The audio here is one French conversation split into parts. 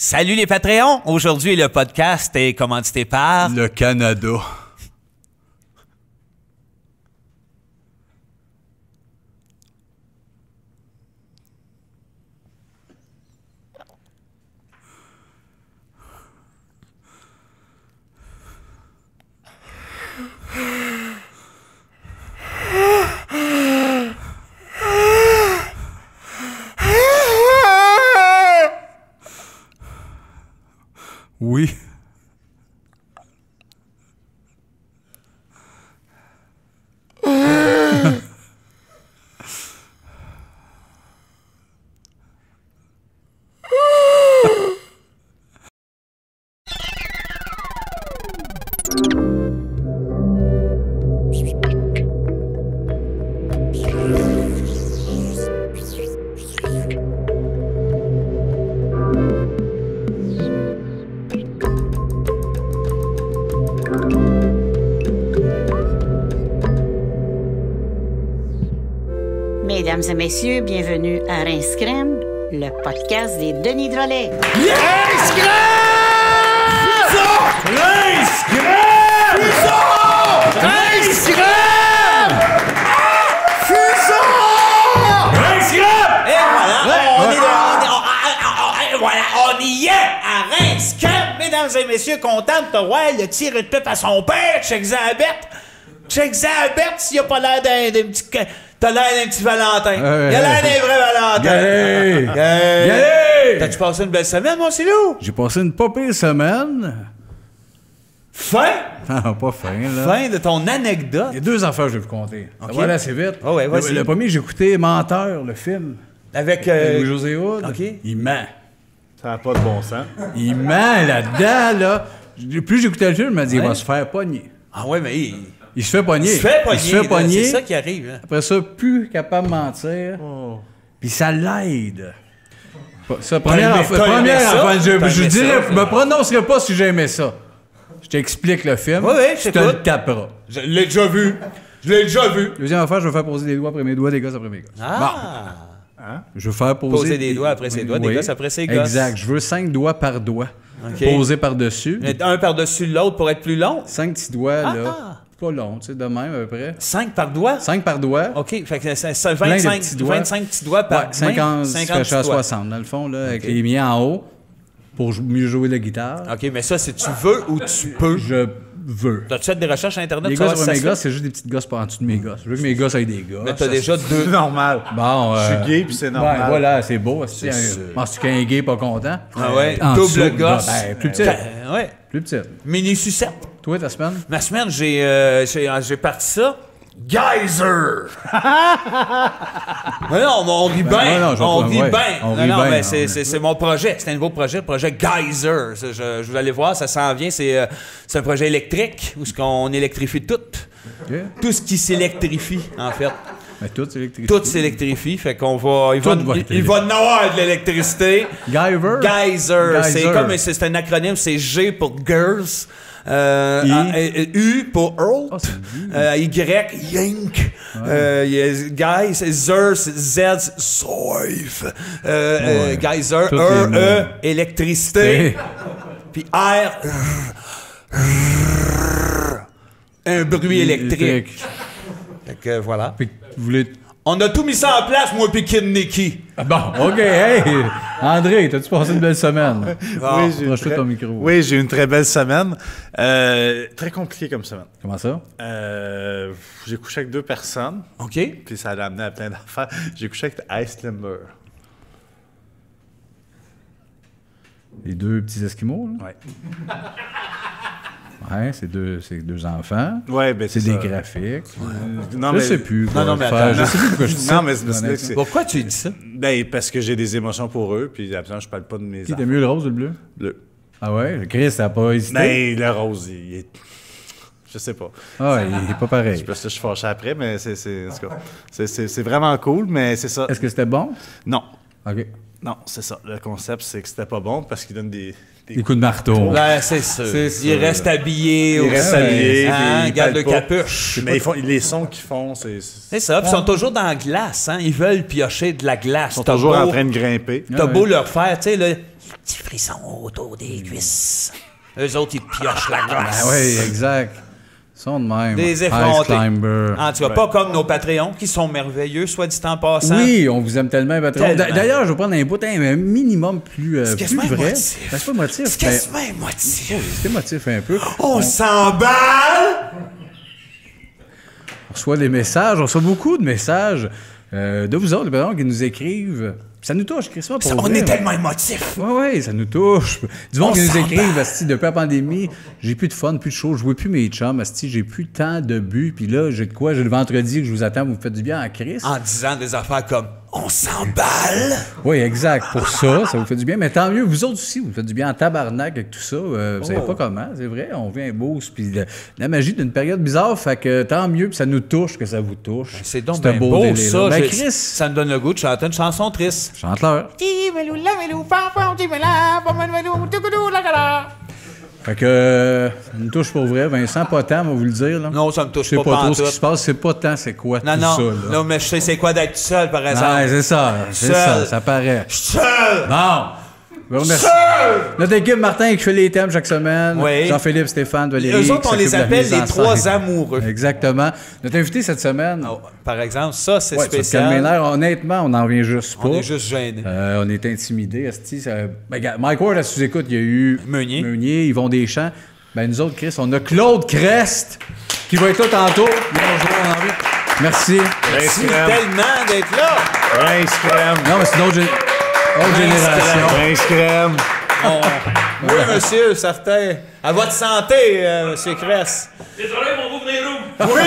Salut les Patreons! Aujourd'hui, le podcast est commandité par... Le Canada. Oui. Mesdames et messieurs, bienvenue à Rince Crème, le podcast des Denis Drolet. Rince Crème! Rince Crème! Rince Crème! Rince Crème! Et voilà, on y est à Rince Crème, mesdames et messieurs, content de te voir, le tiré de pipe à son père, check Zabert, s'il a pas l'air d'un petit... T'as l'air d'un petit Valentin. Il a l'air d'un vrai Valentin. Galé! T'as-tu passé une belle semaine, mon Silou? J'ai passé une pas pire semaine. Fin? Non, pas fin, là. Fin de ton anecdote. Il y a deux affaires que je vais vous conter. Ok. Ça va aller assez vite. Oh ouais, vas-y. Le premier, j'ai écouté Menteur, le film. Avec... Louis-José Hood. OK. Il ment. Ça n'a pas de bon sens. Il ment là-dedans, là. Plus j'écoutais le film, il m'a dit, il va se faire pogner. Ah ouais, mais Il se fait pogner. il se fait pogner. C'est ça qui arrive. Hein. Après ça, plus capable de mentir. Puis ça l'aide. Ça, première aimé affaire, ça? je T'as aimé dirais, ça? je me prononcerai pas si j'aimais ça. Je t'explique le film. Oui, je tu te t'écoute. le taperas. Je l'ai déjà vu. Deuxième affaire, je vais faire poser des doigts après mes doigts, des gosses après mes gosses. Ah! Je vais faire poser Des doigts après ses doigts, des gosses après ses gosses. Exact. Je veux 5 doigts par doigt. OK. Posés par-dessus. Un par-dessus l'autre pour être plus long. 5 petits doigts, là. Ah. Pas long, tu sais, de même à peu près. 5 par doigt? 5 par doigt. OK, fait que c'est Plein de 25 petits doigts. 25 petits doigts par Ouais, 50, 50 50 à petits doigts. 60, dans le fond, là, avec les miens en haut, pour mieux jouer la guitare. OK, mais ça, c'est tu veux ou tu peux? Je veux. T'as-tu fait des recherches sur Internet? Les pour gosses savoir sur si mes ça gosses, c'est juste des petites gosses pas en dessous de mes gosses. Je veux que mes gosses aient des gosses. Mais t'as déjà C'est deux. normal. Bon, Je suis gay, puis c'est normal. Ben, voilà, c'est beau. sûr. Penses-tu qu'un gay pas content? Ah ouais? En Double dessous, gosse. Ben, plus petite. Ouais. Plus petite. Mini sucette. Toi, ta semaine? Ma semaine, j'ai parti ça. Geyser! Mais non, on rit bien. non, On rit ouais, bien. on Non, rit non, bien, mais non, c'est mon projet. C'est un nouveau projet, le projet Geyser. Je vous allez voir, ça s'en vient. C'est un projet électrique où on électrifie tout. OK. Tout ce qui s'électrifie, en fait. Mais tout, c'est électrique. Tout s'électrifie. Fait qu'on va. Il va Tout va être en avoir de l'électricité. Geyser? Geyser. C'est Geyser. comme c'est un acronyme, c'est G pour Girls. U pour Earl. Oh, c'est Y, Yink. Guys, Zer, Z, Soif. Geyser, Tous les mots. électricité. Puis R, un bruit électrique. Fait que voilà. Puis, vous voulez... On a tout mis ça en place, moi puis Kid Nicky. Ah, bon, OK, hey! André, t'as-tu passé une belle semaine? Oui, j'ai une Approche-toi très- ton micro. Oui, j'ai eu une très belle semaine. Très compliquée comme semaine. Comment ça? J'ai couché avec 2 personnes, OK. puis ça l'a amené à plein d'affaires. J'ai couché avec Ice Limber. Les deux petits Esquimaux, là? Ouais. Ouais, c'est deux enfants. Ouais, ben C'est ça. des graphiques. Non, Je sais plus. Non, non, mais faire. attends. Je sais plus pourquoi je dis ça. Non, mais c'est... Pourquoi tu dis ça? Ben, parce que j'ai des émotions pour eux, puis absolument, je parle pas de mes Qui enfants. t'as mieux le rose ou le bleu? Le... Ah ouais? Le Chris, ça n'a pas hésité? Ben, le rose, il est... Je sais pas. Ah, il est pas pareil. Parce que je suis fâché après, mais en tout cas, c'est vraiment cool, mais c'est ça. Est-ce que c'était bon? Non. OK. Non, c'est ça. Le concept, c'est que c'était pas bon parce qu'il donne des Des coups de marteau. Ben, c'est sûr. C'est Il sûr. reste habillé. Il aussi. reste habillé, Hein, puis il garde le parle pas. capuche. Mais les sons qu'ils font, c'est... C'est ça. Puis ils sont toujours dans la glace. Hein? Ils veulent piocher de la glace. Ils sont toujours en train de grimper. T'as Ah beau ouais. leur faire, tu sais, là, tu frissons autour des cuisses. Eux autres, ils piochent la glace. Ah oui, exact. Ils sont de même. Des Ice effrontés. Climber. En tout cas, pas comme nos Patreons, qui sont merveilleux, soit dit en passant. Oui, on vous aime tellement, Patreon. Tellement. D'ailleurs, je vais prendre un bout, un minimum plus, C'est plus quasiment vrai. émotif. Ben, c'est pas émotif. C'est quasiment émotif. C'est émotif un peu. On s'emballe! On reçoit des messages, on reçoit beaucoup de messages de vous autres, les patrons qui nous écrivent. Ça nous touche, Christophe, pour On vrai. est tellement émotifs. Oui, ça nous touche. Du monde On qui nous s'emballe. écrivent, asti, depuis la pandémie, j'ai plus de fun, plus de show, je vois plus mes chums, asti, j'ai plus de temps de but, puis là, j'ai de quoi, j'ai le vendredi que je vous attends, vous me faites du bien en Christ. En disant des affaires comme on s'emballe. Oui, exact. Pour ça vous fait du bien. Mais tant mieux, vous autres aussi, vous me faites du bien en tabarnak avec tout ça. Vous savez pas comment, c'est vrai. On vient un boost, puis la magie d'une période bizarre, fait que tant mieux, puis ça nous touche que ça vous touche. C'est donc un bien beau, délai, ça. là. Ben, J'ai- Chris, Ça me donne le goût de chanter une chanson triste. chante-leur. Fait que ça nous touche pour vrai. Vincent, pas tant, on va vous le dire. Là. Non, ça me touche Je sais pas pas trop pantoute. ce qui se passe, c'est pas tant c'est quoi Non, tout non. ça. Là. Non, mais je sais c'est quoi d'être seul, par exemple. Ouais, c'est ça, Seul. ça paraît. Je suis seul! Bon! Bon, merci. Notre équipe, Martin, qui fait les thèmes chaque semaine. Oui. Jean-Philippe, Stéphane, Valérie. Eux autres, qui on les s'occupent de la appelle mise les en trois scène. amoureux. Exactement. Notre invité cette semaine, Oh, par exemple, ça, c'est ouais, sur le spécial. calmer l'air, honnêtement, on n'en revient juste pas. On est juste gênés. On est intimidés. Esti, regarde, Mike Ward, à sous-écoute, il y a eu Meunier. Yvon Deschamps. Ben, nous autres, Chris, on a Claude Crest qui va être là tantôt. Bonjour, Henri. Merci. Merci tellement d'être là. Rince crème. Non, mais c'est une autre génération. Rince crème. Oui, monsieur, certain. À votre santé, monsieur Cress. Désolé, mon venir où? Oui!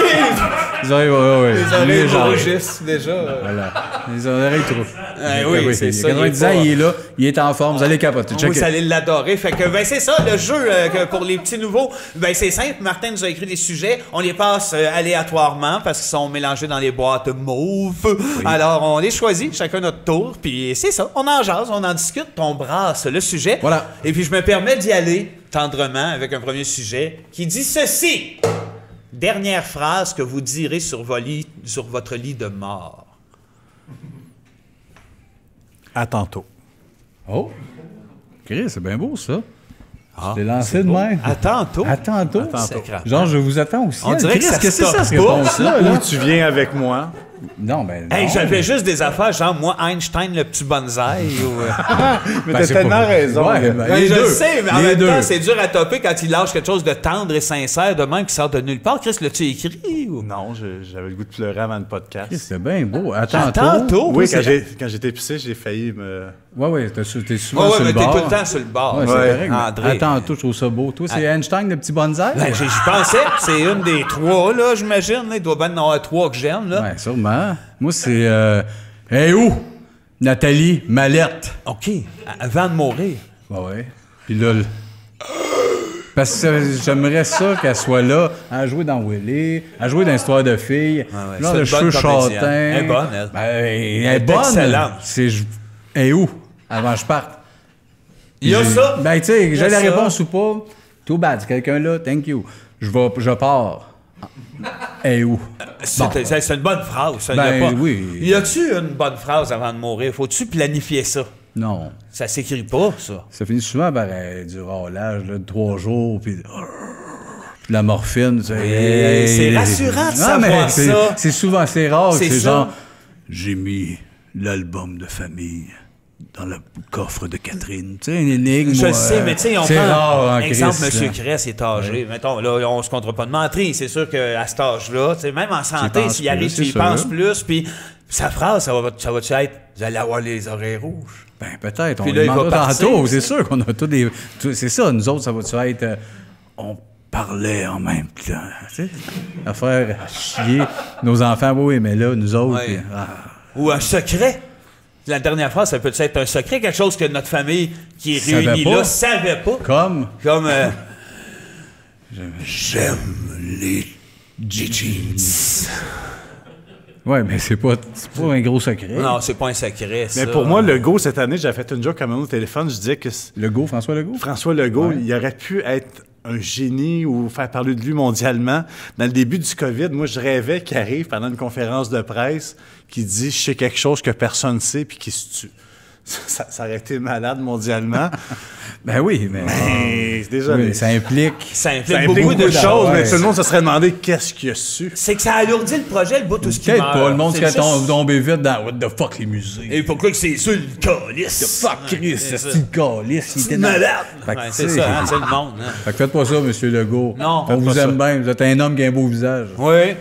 Les oreilles, ouais. Les oreilles Légères. rougissent déjà. Voilà. Les oreilles trop. Oui, c'est ça, Il y a 90 ans, il est pas- il est là, il est en forme, vous allez capoter. Vous Checkez. allez l'adorer. Fait que, ben, c'est ça, le jeu que pour les petits nouveaux. Ben, c'est simple. Martin nous a écrit des sujets. On les passe aléatoirement parce qu'ils sont mélangés dans les boîtes mauves. Alors, on les choisit, chacun notre tour. Puis, c'est ça. On en jase, on en discute, puis on brasse le sujet. Voilà. Et puis, je me permets d'y aller tendrement avec un premier sujet qui dit ceci. Dernière phrase que vous direz sur votre lit de mort. À tantôt. Oh! Chris, c'est bien beau, ça. Ah, Je l'ai lancé de même. À tantôt. À tantôt. Sacré. Genre, je vous attends aussi. On dirait que ça Qu'est-ce que c'est ça, stoppe cette pas. réponse-là? Ou là? tu viens avec moi. Non, ben. Hey, non. j'avais juste des affaires, genre moi, Einstein, le petit bonsaï. Ou, Mais Ben, t'as c'est tellement pas- raison. Ouais, là. ben, Ben, les je deux. le sais, mais en Les même deux. temps, c'est dur à topper quand il lâche quelque chose de tendre et sincère de même qui sort de nulle part. Chris, l'as-tu écrit? Ou... Non, j'avais le goût de pleurer avant le podcast. Chris, c'est bien beau. À À tantôt. tantôt. Oui, c'est- quand j'étais pissé, j'ai failli me... Ouais, t'es souvent Ouais, sur mais le t'es bord. tout le temps sur le bord. Ouais, c'est Ouais. correct. André. À tantôt, je trouve ça beau. Toi, c'est Einstein, le petit bonsaï? Ben, j'y pensais. C'est une des trois, là, j'imagine. Là. Il doit bien y en avoir trois que j'aime, là. Ouais, sûrement. Moi, c'est. Hey, où? Nathalie Mallette. OK. Avant de mourir. Ouais. Puis là. Parce que j'aimerais ça qu'elle soit là, à jouer dans Willy, à jouer dans l'histoire de filles. ouais, Là, c'est le une cheveu bonne comédienne. châtain. Elle est bonne, elle. Ben, elle est est bonne. excellente. C'est. Hey, où? Avant que je parte. Il y a ça. Ben, tu sais, Il y j'ai a la ça. réponse ou pas. Too bad, c'est quelqu'un là, thank you. Je pars. Hey, où? C'est une bonne phrase. Ça. Ben, Y a pas... oui. Y a-tu une bonne phrase avant de mourir? Faut-tu planifier ça? Non. Ça s'écrit pas, ça. Ça finit souvent par du râlage là, de 3 jours, puis de la morphine. c'est rassurant de savoir c'est, ça. C'est souvent, c'est rare. C'est C'est ça. genre, j'ai mis l'album de famille dans le coffre de Catherine. Tu sais, une énigme. Je le sais, mais tu sais, on c'est prend rare, hein, exemple, Chris, M. là. Kress est âgé. Mettons, là, on se comptera pas de mentir. C'est sûr qu'à cet âge-là, tu sais, même en santé, penses s'il arrive, plus, tu y c'est penses sûr. plus, puis sa phrase, ça va-tu être « Vous allez avoir les oreilles rouges Ben, peut-être. On Puis là, lui il va demandera partir, tantôt. ça. C'est sûr qu'on a tous des. C'est ça, nous autres, ça va-tu être. On parlait en même temps. Tu sais, à faire chier nos enfants. Oui, mais là, nous autres. Ouais. puis, ». Ou un secret. La dernière phrase, ça peut être un secret, quelque chose que notre famille qui est Savait réunie pas. là savait pas. Comme. Comme j'aime les jeans. Ouais, mais c'est pas un gros secret. Non, c'est pas un secret, ça. Mais pour moi, Legault, cette année, j'avais fait une joke quand même au téléphone. Je disais que Legault, François Legault? François Legault, Ouais. il aurait pu être un génie ou faire parler de lui mondialement. Dans le début du COVID, moi, je rêvais qu'il arrive pendant une conférence de presse qui dit « Je sais quelque chose que personne ne sait » puis qu'il se tue. ça aurait été malade mondialement. Ben oui, mais... Mais désolé. Oui, ça implique... Ça Ça implique implique beaucoup de choses, ouais. mais tout le monde se serait demandé qu'est-ce qu'il y a su. C'est que ça alourdit le projet, le bout, tout ce qui Peut-être meurt. pas, le monde C'est serait juste- tombé vite dans « What the fuck, les musées? » Et pourquoi que c'est ça, le calice? Fuck, Chris, c'est ça. c'est le calice, il était dans... Malade! Fait que, Ouais, tu c'est sais, ça, hein, c'est le monde. Hein. Fait que faites pas ça, monsieur Legault. Non, On faites vous pas aime bien, vous êtes un homme qui a un beau visage. Oui.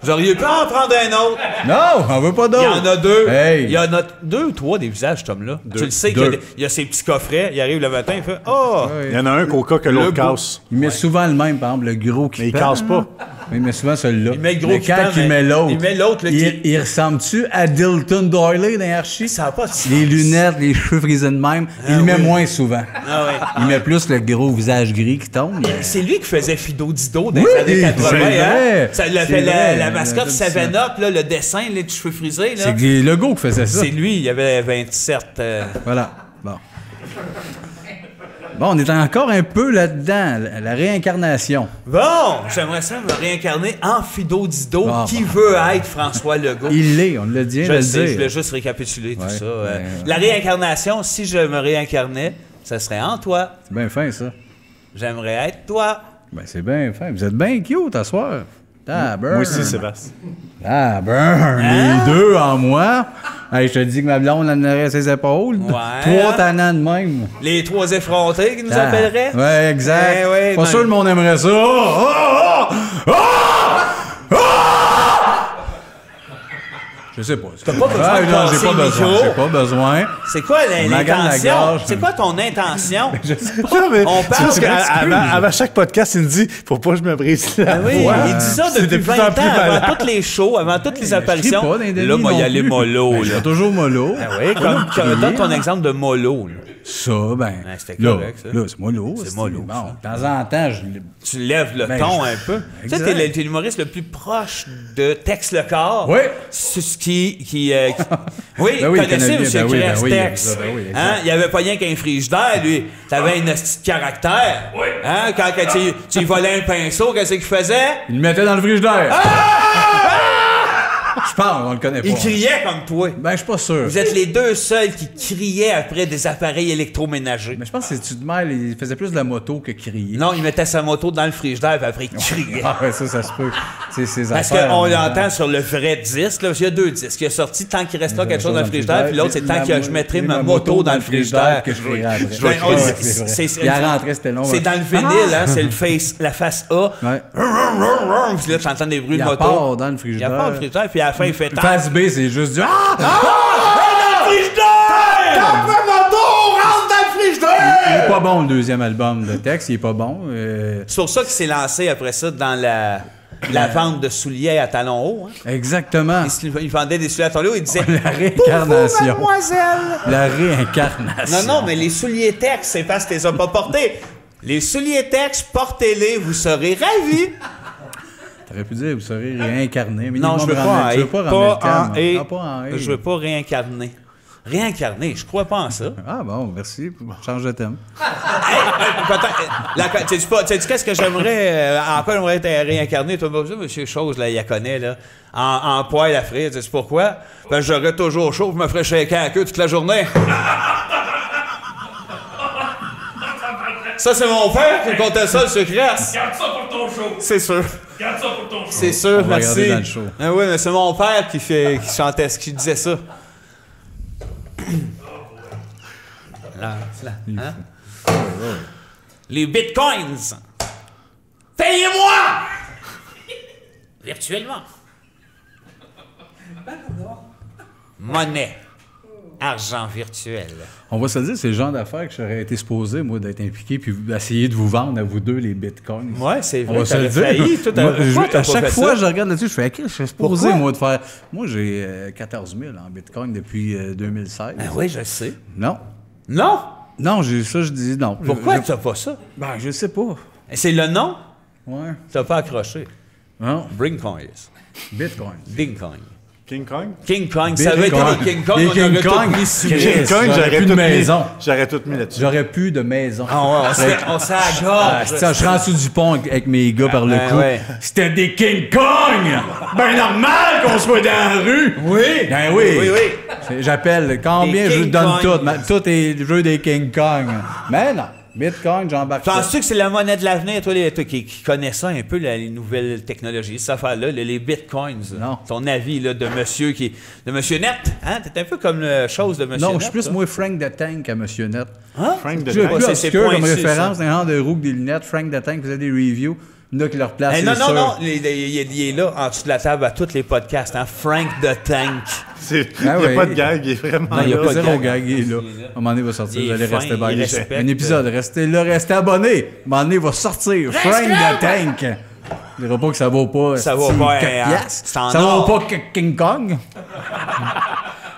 Vous auriez pu en prendre un autre. Non, on veut pas Il d'autres. y en a deux. Hey. Il y en a 2 ou 3 des visages, cet homme-là. Tu le sais Deux. il y a ses petits coffrets. Il arrive le matin, il fait « Oh! Il y en a un qu'au cas que l'autre beau. casse. Il met souvent le même, par exemple, le gros qui Mais il pend. casse pas. Il met souvent celui-là. Il met le gros mais qui quand pend, il mais met l'autre, il met l'autre, là, il ressemble-tu à Dilton Doyley dans Archie? Ça n'a pas de sens. Les lunettes, les cheveux frisés de même. Il le met oui. moins souvent. Ah ouais. Il met plus le gros visage gris qui tombe. mais- C'est lui qui faisait Fido Dido dans Oui, les années 80. c'est vrai. Hein? Ça l'a C'est fait vrai. la mascotte Le- 7-Up, là, le dessin, les cheveux frisés. Là. C'est Legault qui faisait ça. C'est lui, il avait 27. Voilà. Bon. Bon, on est encore un peu là-dedans, la réincarnation. Bon, j'aimerais ça me réincarner en Fido Dido. Ah, Qui veut être François Legault? Il l'est, on l'a dit, Je de le le sais, je dire. voulais juste récapituler tout Ouais, ça. ouais. La réincarnation, si je me réincarnais, ça serait en toi. C'est bien fin, ça. J'aimerais être toi. Ben, c'est bien fin. Vous êtes bien cute à soir. Ah, Moi aussi, Sébastien. Ah, burn! Hein? Les deux en moi. Hey, je te dis que ma blonde, elle en aurait ses épaules. Ouais. 3 tannants de même. Les 3 effrontés qui nous Ah. appelleraient. Ouais, exact. Eh ouais, Pas ben- sûr le monde aimerait ça. Oh, oh, oh, oh! Je sais pas. T'as pas besoin de non, j'ai casser pas le besoin. micro. J'ai pas besoin. C'est quoi Magane la l'intention? gorge. C'est quoi ton intention? Non, mais On c'est parle parce de qu'avant chaque podcast, il me dit « Faut pas que je me brise la Ah oui, voix. il dit ça C'est depuis de plus 20 en ans, plus avant malade. toutes les shows, avant toutes les Je crie apparitions. pas dans les Là, demi moi, y non aller plus. mollo. Ben, là. je suis toujours mollo. Ah oui, donne ton exemple de mollo. Là. Ça, ben. Ouais, c'était là, correct, ça. Là, c'est mollo. C'est mollo, Bon, ça. de temps en temps, je. Tu lèves le Ben, ton je- un peu. Tu sais, Exact. t'es l'humoriste le plus proche de Tex Le Corps. Oui. C'est ce qui oui, Ben oui, il connaissez connaît M. bien. Ben oui, ben Crest oui, Tex. ben oui, exact. Hein? Il avait pas rien qu'un frigidaire, lui. T'avais un petit caractère. Oui. Hein? Quand tu lui volais un pinceau, qu'est-ce qu'il faisait? Il le mettait dans le frigidaire. Je pense, on le connaît pas. Il criait comme toi. Ben, je suis pas sûr. Vous êtes les deux seuls qui criaient après des appareils électroménagers. Mais je pense que si tu te mêles, il faisait plus de la moto que crier. Non, il mettait sa moto dans le frigidaire, puis après, il criait. Ah ouais, ça se peut. C'est ses Parce affaires. qu'on en même temps. l'entend sur le vrai disque, là, parce qu'il y a 2 disques. Il est sorti tant qu'il restera quelque chose dans le frigidaire, puis l'autre, c'est tant que je mettrai ma moto dans le frigidaire. que je ferai après. Ben, on- Ouais, c'est- vrai. c'est- Il a rentré, c'était long. C'est dans le vinyle, hein, c'est la face A. Ouais. Puis là, tu entends des bruits Il de a moto. part dans le Il a frigidaire. pas le frigidaire, puis à la fin, il fait tant. Face B, c'est juste du. Ah! Il est pas bon, le deuxième album de Tex. Il est pas bon. C'est pour ça qu'il s'est lancé après ça dans la vente de souliers à talons hauts. Hein. Exactement. Il vendait des souliers à talons hauts, il disait La réincarnation. Pour vous, mademoiselle! La réincarnation. Non, mais les souliers Tex, c'est parce que tu les as pas portés. Les souliers Tex, portez-les, vous serez ravis. T'aurais pu dire, vous serez réincarné. Mais Non, je veux pas en Tu veux pas ramener le calme. et. Ah, pas en et. Je veux pas réincarner. Réincarner, je crois pas en ça. Ah bon, merci. Change de thème. Tu sais qu'est-ce que j'aimerais, en quoi j'aimerais être réincarné? Toi, monsieur Chose, là, il la connaît, là. En poêle à frire, tu sais pourquoi? Ben, j'aurais toujours chaud, je me ferais shaker la queue toute la journée. Ça, c'est mon père qui me contait ça, le secret. Garde ça pour ton show. C'est sûr. Garde ça pour ton show. C'est sûr, va merci. regarder dans le show. Ah oui, mais c'est mon père qui chantait, qui disait ça. Là, hein? Les bitcoins. Payez-moi! Virtuellement. Monnaie. Argent virtuel. On va se le dire, c'est le genre d'affaires que j'aurais été supposé, moi, d'être impliqué puis essayer de vous vendre à vous deux les bitcoins. Ouais, c'est On vrai. va se le T'aurais dire. failli, toi, Moi, pourquoi t'as à pas chaque fait fois, ça? je regarde là-dessus, je fais, OK, je suis supposé, Pourquoi? moi, de faire. Moi, j'ai 14 000 en bitcoin depuis 2016. Ben oui, je sais. Non. Non? Non, je dis non. Pourquoi Je- tu n'as pas ça? Ben, je sais pas. C'est le nom? Ouais. Tu n'as pas accroché. Non. Bringcoins. Bitcoin. Dingcoin. King Kong? King Kong. Ça avait été Bitcoin. les King Kong, Les on King aurait Kong. tout mis sur Chris. les- King Kong, j'aurais plus de maison. J'aurais tout mis là-dessus. J'aurais plus de maison. Ah ouais, on s'est à la Ah, gorge. je suis en dessous du pont avec mes gars par le ouais, cou. ouais. C'était des King Kong! Ben normal qu'on soit dans la rue! Oui. Ben oui! Oui, oui. J'appelle. Combien Des je King donne Kong. tout? Tout est le jeu des King Kong. Mais non. Bitcoin, j'embarque pas. Penses-tu que c'est la monnaie de l'avenir, toi qui connais ça un peu, les nouvelles technologies, cette affaire-là, les bitcoins? Non. Ton avis là, de monsieur Net? Hein? T'es un peu comme la chose de monsieur Net. Non, je suis plus toi. moi Frank the Tank à Monsieur Net. Hein? Frank de Je suis Tank. plus Ouais, c'est obscur comme pointu, référence, ça. un genre de roue avec des lunettes. Frank the Tank faisait des reviews. Il y en a qui leur placent. Non, c'est non, sûr. non, il est là, en dessous de la table, à tous les podcasts. Hein? Frank the Tank. Il n'y a oui. pas de gag, il est vraiment Non, il n'y a là. pas de gag. zéro gag, il est là. À un moment donné, il va sortir. Il Vous est allez fin, rester il by respecte. un épisode. Restez là, restez abonnés. À un moment donné, il va sortir. Frank the Tank. Je dirais pas que ça vaut pas. Ça vaut esti, pas, 4 hein, piastres. c'est en Ça vaut or. pas que King Kong.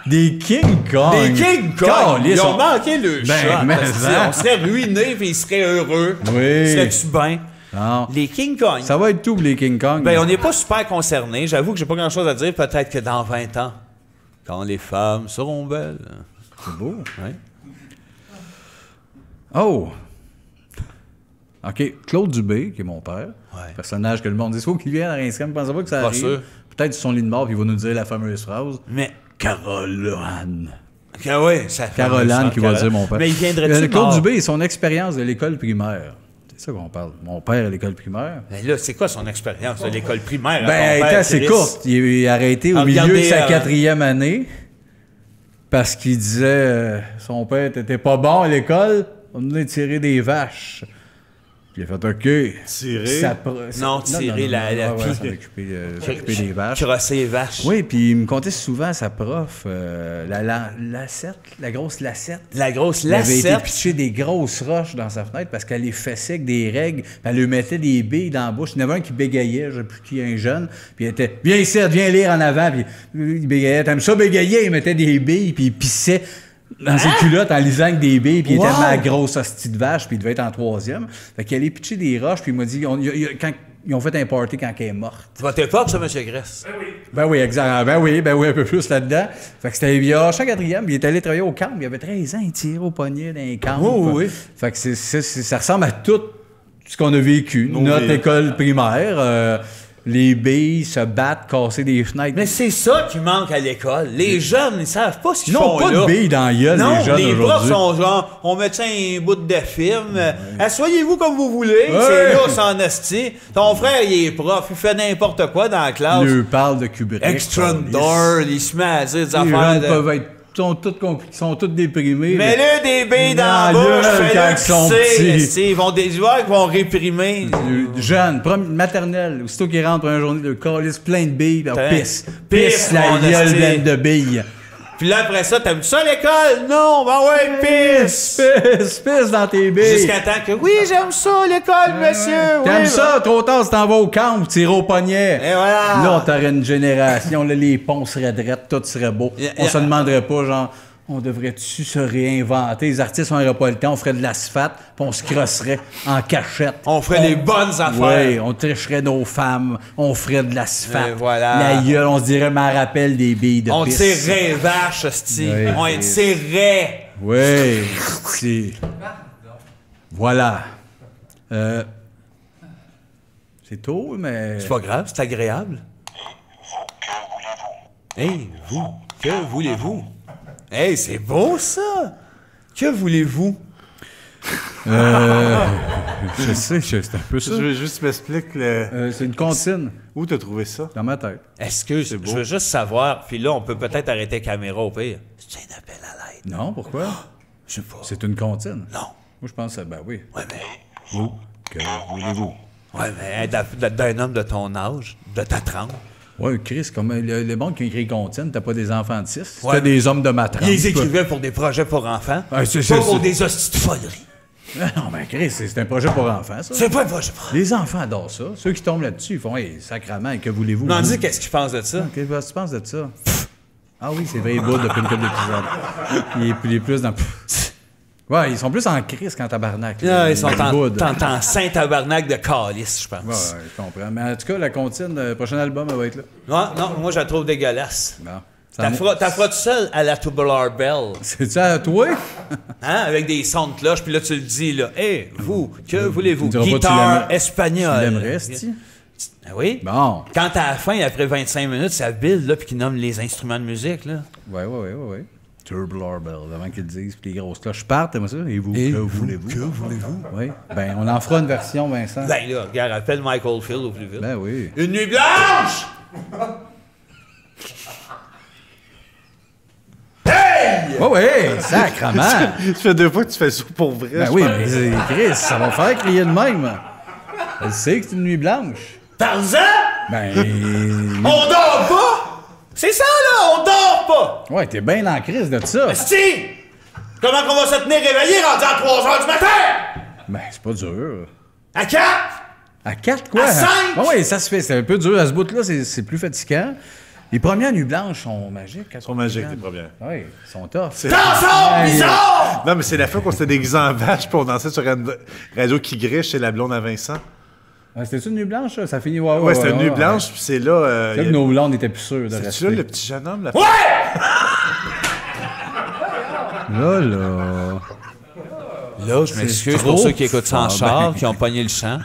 Des King Kong. Des King Kong! Caliste, Ils ont on- manqué le Ben, shot. mais parce que ça. On serait ruinés puis ils seraient heureux. Oui. Serais-tu bien? Non. Les King Kong. Ça va être tout, les King Kong. Ben, on n'est pas super concernés. J'avoue que j'ai pas grand-chose à dire. Peut-être que dans 20 ans, quand les femmes seront belles. C'est beau. Ouais. Oh! OK. Claude Dubé, qui est mon père, Ouais. personnage que le monde dit, faut qu'il vienne à Rinskam, pensez pas que ça Pas arrive. sûr. Peut-être sur son lit de mort, puis il va nous dire la fameuse phrase. Mais. Caroline. Oui, ça fait Caroline qui va dire mon père. Mais il viendrait-tu Claude mort? Dubé et son expérience de l'école primaire. C'est ça qu'on parle. Mon père à l'école primaire. Mais là, c'est quoi son expérience de l'école primaire? à Ben, elle ton était père, assez Chris? courte. Il est arrêté au Ah, milieu de regardez, sa 4e année parce qu'il disait son père était pas bon à l'école, on venait tirer des vaches. Puis il a fait OK. Tirer? Non, tirer la ouais, pie. s'en occuper des vaches. Crosser les vaches. Oui, puis il me contait souvent sa prof, la lacette, la grosse lacette. La grosse Il avait été lacette. pitché des grosses roches dans sa fenêtre parce qu'elle les fessait avec des règles. Puis elle lui mettait des billes dans la bouche. Il y en avait un qui bégayait, je ne sais plus qui, un jeune. Puis il était « Viens ici, viens lire en avant. » Puis il bégayait. T'aimes ça bégayer? Il mettait des billes, puis il pissait dans ses culottes en lisant avec des billes. Puis il était Wow! ma grosse hostie de vache, puis il devait être en 3e. Fait qu'il allait pitcher des roches, puis il m'a dit quand ils ont fait un party quand elle est morte. C'est votre époque, ça, M. Gress? Ben oui, exact. Ben oui, un peu plus là-dedans. Fait que c'était il a chaque 4e, il est allé travailler au camp. Il avait 13 ans, il tirait au poignet dans les camps. Oui, oui. Fait que ça ressemble à tout ce qu'on a vécu. Nos Notre vies. école primaire, les billes se battent, casser des fenêtres. Mais c'est ça qui manque à l'école. Les jeunes, ils savent pas ce qu'ils Ils n'ont font pas là. de billes dans la gueule, Non, les jeunes les profs aujourd'hui. sont genre, on met un bout de film, asseyez-vous comme vous voulez, Ouais. c'est là, c'est en esti. Ton frère, il est prof, il fait n'importe quoi dans la classe. Ils parlent de Kubrick. Extra door, il se met à dire des Les affaires jeunes de... peuvent être sont tous déprimés. Mets-le des billes dans la Dans bouche, la gueule quand fais-le ils sont pisser, petits. esti. Ils vont des joueurs qui vont réprimer. Jeune, maternelle, aussitôt qu'ils rentrent pour une journée de calice plein de billes, puis on Putain. pisse. Pisse, Pisse la mon gueule esti. pleine de billes. Puis là, après ça, t'aimes ça l'école? Non, ben ouais, pisse! Pisse dans tes billes. Jusqu'à temps que, oui, j'aime ça l'école, monsieur! T'aimes oui, ça? Trop tard, si t'en vas au camp, tu tires au poignet. Et voilà! Là, on t'aurait une génération, là, les ponts seraient drettes, tout serait beau. On se demanderait pas, genre, on devrait-tu se réinventer? Les artistes n'auraient pas le temps, on ferait de l'asphalte, puis on se crosserait en cachette. On ferait des bonnes affaires. Oui, on tricherait nos femmes, on ferait de l'asphalte. Et voilà. La gueule, on se dirait, m'en rappelle des billes de On pisse. tirerait les vaches, hostie. Oui, On les tirerait. Oui, c'est... Voilà. C'est tôt, mais... C'est pas grave, c'est agréable. Hey, vous, que voulez-vous? Hey, c'est beau, ça! Que voulez-vous? Je sais, c'est un peu ça. Je veux juste m'expliquer C'est une comptine où t'as trouvé ça. dans ma tête. Excuse, je veux juste savoir, puis là, on peut peut-être arrêter la caméra au pire. C'est un appel à l'aide. Non, pourquoi? Je sais pas. C'est une comptine. Non. Moi, je pense que ben oui. Ouais, mais... Vous, que voulez-vous? Ouais, mais d'un homme de ton âge, de ta trempe. Ouais, Chris, comme le monde qui écrit comptine, t'as pas des enfants de 6, Ouais. t'as des hommes de ma trempe. Ils écrivaient pour des projets pour enfants. Ouais, c'est pas ça, pour c'est- des hosties de foleries. Non, mais Chris, c'est un projet pour enfants, ça. C'est pas un projet pour enfants. Les enfants adorent ça. Ceux qui tombent là-dessus, ils font « Hey, sacrament, que voulez-vous? » Non, dis qu'est-ce qu'ils pensent de ça. Qu'est-ce que tu penses de ça? Ah oui, c'est vrai, il boude depuis une couple d'épisodes. Il est plus dans... Ouais, ils sont plus en crise qu'en tabarnak. là. Là, ils sont boudent. en saint-tabarnak de calice, je pense. Ouais, je comprends. Mais en tout cas, la comptine, le prochain album, elle va être là. Non, non, moi, je la trouve dégueulasse. Bon. T'as feras tout seul à la Tubular Bell, C'est ça à toi? hein, avec des sons de cloche, puis là, tu le dis, là, « Hey, vous, que voulez-vous? Tu diras pas que tu Guitare l'aimerais. espagnole. » Tu l'aimerais, c'ti? Ah oui? Bon. Quand à la fin, après 25 minutes, ça build, là, puis qu'ils nomment les instruments de musique, là. Ouais. Tubular Bell, avant qu'ils le disent, puis les grosses cloches partent, moi ça. Et vous, que voulez-vous? Que voulez-vous? Oui. Ben, on en fera une version, Vincent. Ben là, regarde, appelle Michael Field au plus vite. Ben oui. Une nuit blanche! Oui, sacrement! Ça fait 2 fois que tu fais ça pour vrai. Ben je oui, pense. mais Chris, ça va faire crier de même. Elle sait que c'est une nuit blanche. Tarzan? Ben. On dort pas! C'est ça, là! On dort pas! Ouais, t'es bien dans la crise de ça. Esti! Comment qu'on va se tenir réveillé rendu à 3 heures du matin? Ben, c'est pas dur. À 4? À 4, quoi? À 5? Oui, ça se fait. C'est un peu dur. À ce bout-là, c'est plus fatigant. Les premières nuits blanches sont magiques. Ils sont magiques, les premières. Oui, ils sont tough. Dansons bizarre! Non, mais c'est la fois qu'on s'était déguisé en vache puis on dansait sur une radio qui griche chez la blonde à Vincent. C'était-tu une nuit blanche, ça? Ça finit... Ouais, c'était une nuit blanche, puis c'est là... C'est là que nos blondes étaient plus sûrs de C'est-tu rester. là le petit jeune homme? Ouais! Là. Là, je m'excuse trop pour ceux qui écoutent ça en fort, char, ben. qui ont pogné le chant.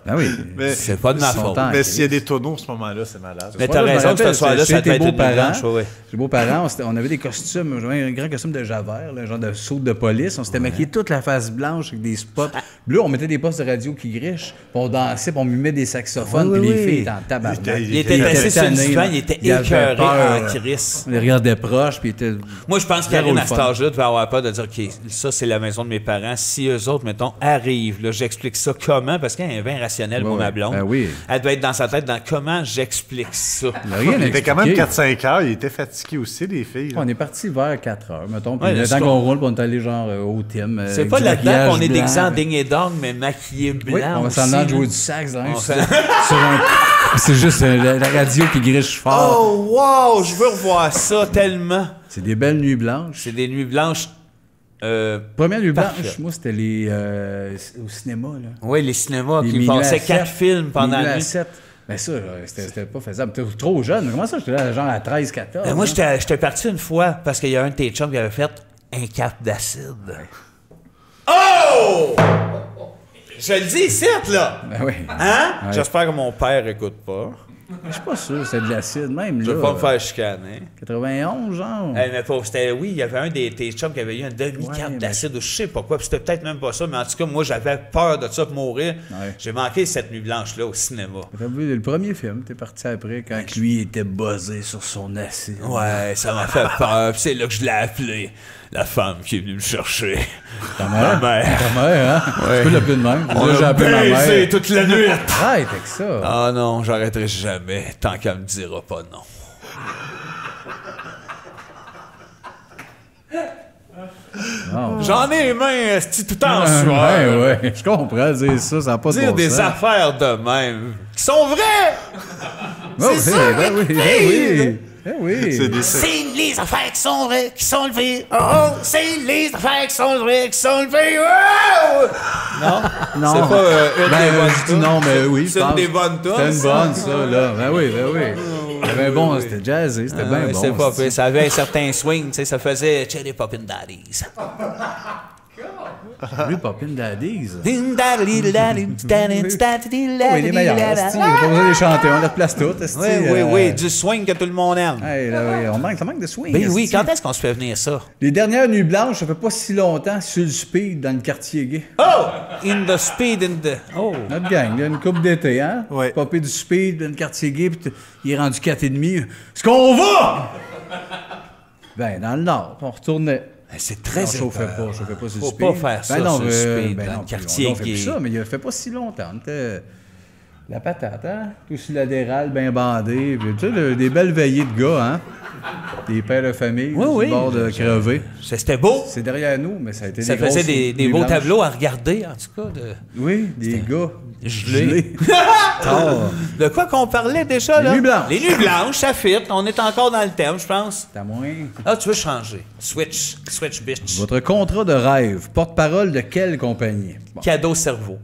Ben oui. Mais, C'est pas de ma faute. Temps. mais s'il y a des tonneaux à ce moment-là, c'est malade. Mais t'as raison que ce soir-là, ça peut être une nuit blanche. Chez Ouais. les beaux-parents, on avait des costumes, j'avais un grand costume de Javert, là, un genre de saut de police. On s'était maquillé toute la face blanche avec des spots. Puis là, on mettait des postes de radio qui grichent, puis on dansait, puis on mimait des saxophones, puis les filles étaient en tabarnak. Il était assis sur le divan, il était écœuré en crise. On les regardait proches, puis il était... Moi, je pense Zéro qu'Arine, le à cet fun. âge-là, devait avoir peur de dire, OK, ça, c'est la maison de mes parents. Si eux autres, mettons, arrivent, là, j'explique ça comment, parce qu'il y a un vin rationnel pour Ouais, ma blonde. ben oui. Elle doit être dans sa tête dans comment j'explique ça. Il y a rien Il à était quand même expliquer. 4-5 heures, il était fatigué aussi, les filles. là. On est parti vers 4 heures, mettons. Puis Ouais, le c'est temps qu'on- qu'on roule, puis on est allé genre au thème. C'est avec pas du là-dedans maquillage qu'on est blanc. déguisé en ding et dong, mais maquillé blanc. Oui, on va s'en aussi, aller là. jouer du sax dans un On sur s'en- un... C'est juste la radio qui griche fort. Oh, wow! Je veux revoir ça tellement. C'est des belles nuits blanches. C'est des nuits blanches. Première nuit Parfait. blanche, moi, c'était les au cinéma, là. Oui, les cinémas Les qui minuit à passaient 4 7, films pendant minuit la à nuit. 7. Ben ça, là, c'était pas faisable. T'es trop jeune. Comment ça, j'étais là genre à 13, 14? Ben, moi, hein? j'étais parti une fois parce qu'il y a un de tes chums qui avait fait un cap d'acide. Oh! Je le dis ici, là! Ben oui. Hein? Ouais. J'espère que mon père écoute pas. Je suis pas sûr, c'était de l'acide, même Je là. vais pas me faire chicaner. 91, genre. Mais pauvre, c'était, oui, il y avait un des tes chums qui avait eu un demi-cap Ouais, d'acide ou je sais pas quoi, puis c'était peut-être même pas ça, mais en tout cas, moi, j'avais peur de ça pour mourir. Ouais. J'ai manqué cette nuit blanche-là au cinéma. T'as vu le premier film, t'es parti après, quand lui était buzzé sur son acide. Ouais, ça m'a fait peur, puis c'est là que je l'ai appelé. La femme qui est venue me chercher. Ta mère? Ma mère. Ta mère, hein? Ouais. Tu peux l'appeler de même. On Là, j'ai a appelé ma baisé mère. toute la nuit. Arrête avec ça. Ah non, j'arrêterai jamais tant qu'elle me dira pas non. Non. J'en ai les mains esti, tout en Ouais, sueur. ouais. Je comprends dire ça, ça n'a pas de Dire bon des sens. affaires de même qui sont vraies. Oh, c'est ça, ben oui, la ben fille, oui. Ben oui. C'est des... C'est les affaires qui sont vraies, qui sont levées. Oh, c'est les affaires qui sont vraies, qui sont levées. Oh! Non? Non. C'est pas une Ben, des bonnes je dis tunes. non, mais oui. je C'est une pense. des bonnes tunes, C'était une ça. bonne, ça, là. Ben oui, ben oui. C'était bien bon, c'était jazzé, c'était bien Ouais, bon. c'est pas c'est- pire. Ça avait un certain swing, tu sais, ça faisait Cherry Poppin' Daddies. Lui, Poppin' Daddies. Oui, Oui, les meilleurs. esti, il n'y a pas besoin de les chanter, on les replace toutes. esti, oui, du swing que tout le monde aime. Hey, là, oui, ça manque de swing. Ben oui, esti. quand est-ce qu'on se fait venir ça? Les dernières nuits blanches, ça fait pas si longtemps, sur le speed, dans le quartier gay. Oh! In the speed, in the... Oh! Notre gang, là, une coupe d'été, hein? Ouais. Popper du speed dans le quartier gay, puis il est rendu 4,5. Est-ce qu'on va? Ben, dans le nord, on retournait. C'est très On chauffait pas sur le Faut speed. pas faire ça sur le speed, dans le puis quartier on fait gay. plus ça, mais il a fait pas si longtemps. On était la patate, hein? Tout sur la dérale, bien bandé. Puis, tu sais, des belles veillées de gars, hein? Des pères de famille, Oui, sur oui. le bord de crever. C'était beau. C'est derrière nous, mais ça a été Ça des faisait grosses des nuits beaux blanches. tableaux à regarder, en tout cas. Oui, des gars. Gelés. Tard. De quoi qu'on parlait déjà, là? nuits blanches. Les nuits blanches, ça fit. On est encore dans le thème, je pense. T'as moins. Ah, tu veux changer. Switch, bitch. Votre contrat de rêve, porte-parole de quelle compagnie? Bon, Cadeau cerveau.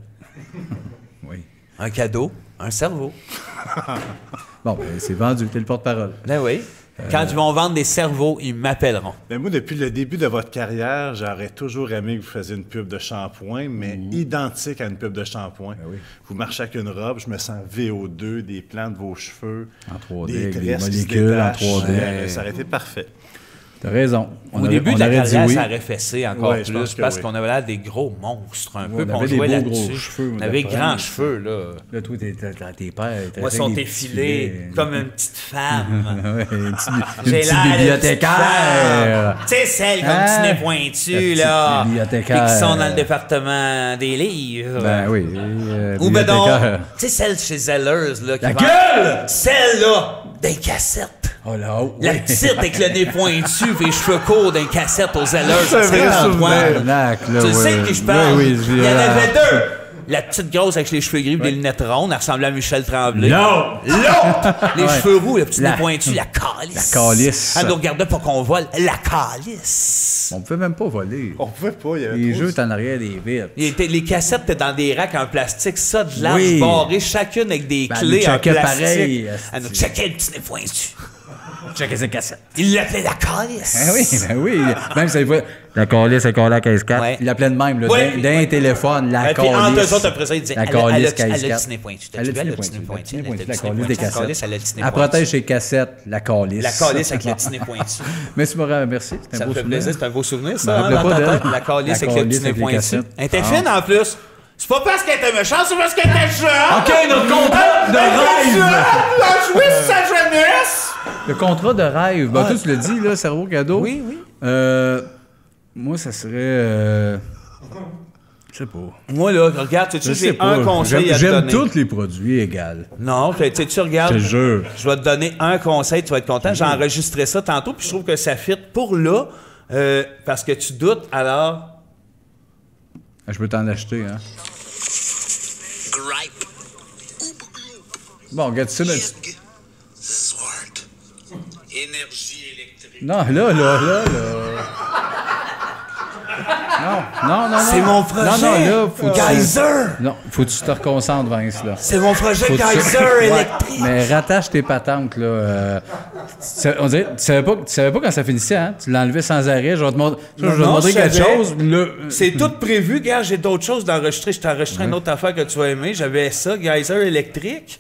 oui. Un cadeau, un cerveau. Bon, ben, c'est vendu, t'es le porte-parole. Ben oui. Quand ils vont vendre des cerveaux, ils m'appelleront. Mais moi, depuis le début de votre carrière, j'aurais toujours aimé que vous fassiez une pub de shampoing, mais identique à une pub de shampoing. oui. Vous marchez avec une robe, je me sens VO2, des plans de vos cheveux, En 3D, des avec des tresses qui se molécules en détachent. 3D. Ça aurait été parfait. T'as raison. Au début de la aurait dit carrière, oui. ça aurait fessé encore Ouais, je pense plus que parce oui. qu'on avait l'air des gros monstres un peu. on puis on avait des jouait beaux gros là-dessus. cheveux, On avait d'après grands moi. cheveux, là. Là, toi, tes pères... Moi, ils sont effilés comme une petite femme. Ouais, une petite J'ai petite l'air de bibliothécaire. petite femme. Tu sais, celles comme Hein? petit nez La pointu, petite là. bibliothécaire. Puis qui sont dans le département des livres. Ben oui. Ou ben donc, bibliothécaire. tu sais, celle chez Zellers, là. Qui La vend- gueule! Celle-là, des cassettes. Oh là, oh, La oui. petite avec le nez pointu et les cheveux courts d'un cassette aux Zellers. C'est un vrai Saint-Antoine. Tabarnak, là, Tu le ouais. sais de qui je parle. Oui, oui, Il y en avait deux. La petite grosse avec les cheveux gris et des lunettes rondes, elle ressemblait à Michel Tremblay. Non! L'autre! Les Ouais. cheveux roux, le petit La- nez pointu, la calice. La calice. Elle nous regardait pour qu'on vole. La calice. On pouvait même pas voler. On pouvait pas, il y avait Les trop jeux de- étaient en arrière des vitres. Les cassettes étaient dans des racks en plastique, ça de large, Oui. barrées, chacune avec des Ben, clés elle nous en checkait plastique. pareil, Elle nous esti. checkait le petit nez pointu. Checker ses cassettes. Il l'appelait la calice. Ben oui. Même si fois. La calice, c'est qu'on la caisse 4. Ouais. Il l'appelait de même, là. Ouais. D'un téléphone, la Puis entre calice. eux autres, après ça, ils disaient La elle a calice le caisse petit 4. nez pointu. Elle a le Elle a le petit petit nez pointu. nez pointu. Elle a La le petit nez calice des pointu. La calice, cassettes. elle a le petit nez Elle pointu. protège ses cassettes, la calice. La calice avec le petit nez pointu. Merci, Maurice. Merci. C'était Ça un me beau fait souvenir. plaisir, c'est un beau souvenir, Je me ça, hein, rappelais dans pas ta d'elle. tête. La calice La avec le petit calice nez avec les pointu. cassettes. Elle était Ah. fine en plus. C'est pas parce qu'elle était méchante, c'est parce qu'elle était jeune. OK, notre contrat de Elle était jeune, rêve. elle a joué sur sa jeunesse. Le contrat de rêve. Ben, toi, tu l'as dit, là, cerveau cadeau. Oui, oui. Moi, ça serait. Je sais pas. Moi, là, regarde, tu sais, Je sais j'ai pas. un conseil à te J'aime donner. tous les produits égales. Non, tu sais, tu regardes. Je te jure. Je vais te donner un conseil, tu vas être content. J'ai enregistré ça tantôt, puis je trouve que ça fit pour là, parce que tu doutes, alors. Je peux t'en acheter, hein. Gripe. Bon, regarde ça. Mais... Gig. Swart. Énergie électrique. Non, là. Non. C'est mon projet. Non, là, faut que tu- Geyser. Non, faut que tu te reconcentres, Vince, là. C'est mon projet Faut que tu- Geyser Ouais. électrique. Mais rattache tes patentes, là. On dirait, tu savais pas quand ça finissait, hein? Tu l'enlevais sans arrêt. Je vais te montrer, je quelque savais. chose. Là, C'est tout prévu, gars. J'ai d'autres choses d'enregistrer. Je t'ai enregistré une autre affaire que tu vas aimer. J'avais ça, Geyser électrique.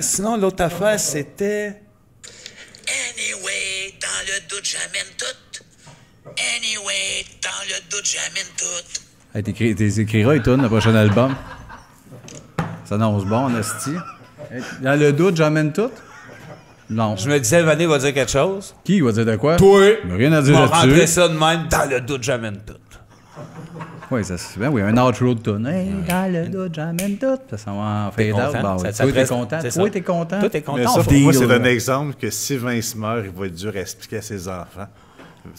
Sinon, l'autre affaire, c'était. Anyway, dans le doute, j'amène tout. Anyway, dans le doute, j'amène tout. Hey, t'écriras, il tourne le prochain album. Ça annonce bon, esti. Hey, dans le doute, j'emmène tout? Non. Je me disais, Vané va dire quelque chose. Qui va dire de quoi? Toi. Il rien à On dire va rentrer là-dessus. ça de même. Dans le doute, j'amène tout. Oui, ça c'est bien. Oui, un outro de tune. Hey, dans le doute, j'emmène tout. Ça s'en va en fade out. content? Bon, Ça- oui. ça Toi, t'es presse- content. c'est Toi, ça. t'es content. Toi, t'es Mais content. ça, On pour moi, c'est là. un exemple que si Vince meurt, il va être dur à expliquer à ses enfants.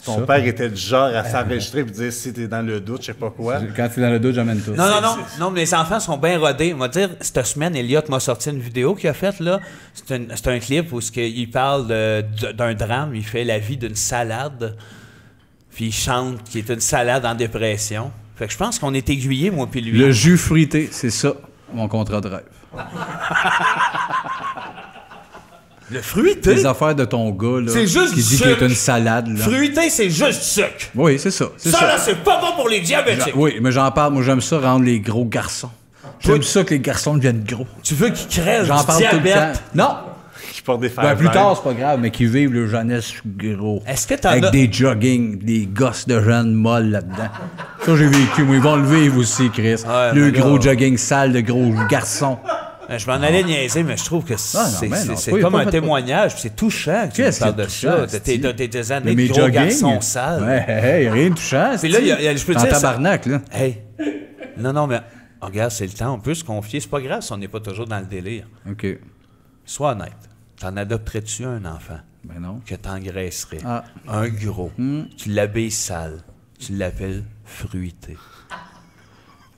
Ton Ça. père était du genre à s'enregistrer et dire si t'es dans le doute, je sais pas quoi. Quand tu es dans le doute, j'emmène tout. Non, mais les enfants sont bien rodés. On va dire, cette semaine, Elliot m'a sorti une vidéo qu'il a faite, là. C'est un clip où il parle d'un drame. Il fait la vie d'une salade. Puis il chante qui est une salade en dépression. Fait que je pense qu'on est aiguillés, moi puis lui. Le jus fruité, c'est ça, mon contrat de rêve. Le fruité? Les affaires de ton gars, là, C'est juste qui du dit qu'il est sucre. une salade, là. Fruité, c'est juste du sucre. Oui, c'est ça. C'est Ça, ça. là, c'est pas bon pour les diabétiques. Oui, mais j'en parle. Moi, j'aime ça rendre les gros garçons. J'aime ça que les garçons deviennent gros. Tu veux qu'ils crèvent J'en du parle tout le diabète? temps. Non! Qui porte des fers Ben, plus verts. tard, c'est pas grave, mais qui vivent le jeunesse gros. Est-ce que t'en Avec as- des jogging, des gosses de jeunes molles là-dedans. Ça, j'ai vécu. Moi, ils vont le vivre aussi, Chris. Ouais, le mais là- gros jogging sale de gros garçons. Je m'en allais niaiser, mais je trouve que c'est Ah, non, mais non, c'est pas- comme pas un fait- témoignage, puis c'est touchant que tu me Qu'est-ce parles qui est de touchant, ça. c'est-tu? Des années Mais de mes gros jogging. garçons sales. Ouais, hey, rien de touchant. Puis là, je peux en dire ça- tabarnak, là. Hey, non, mais regarde, c'est le temps, on peut se confier. C'est pas grave si on n'est pas toujours dans le délire. OK. Sois honnête. T'en adopterais-tu un enfant Ben non. que t'engraisserais? Ah. Un gros. Tu l'habilles sale. Tu l'appelles fruité.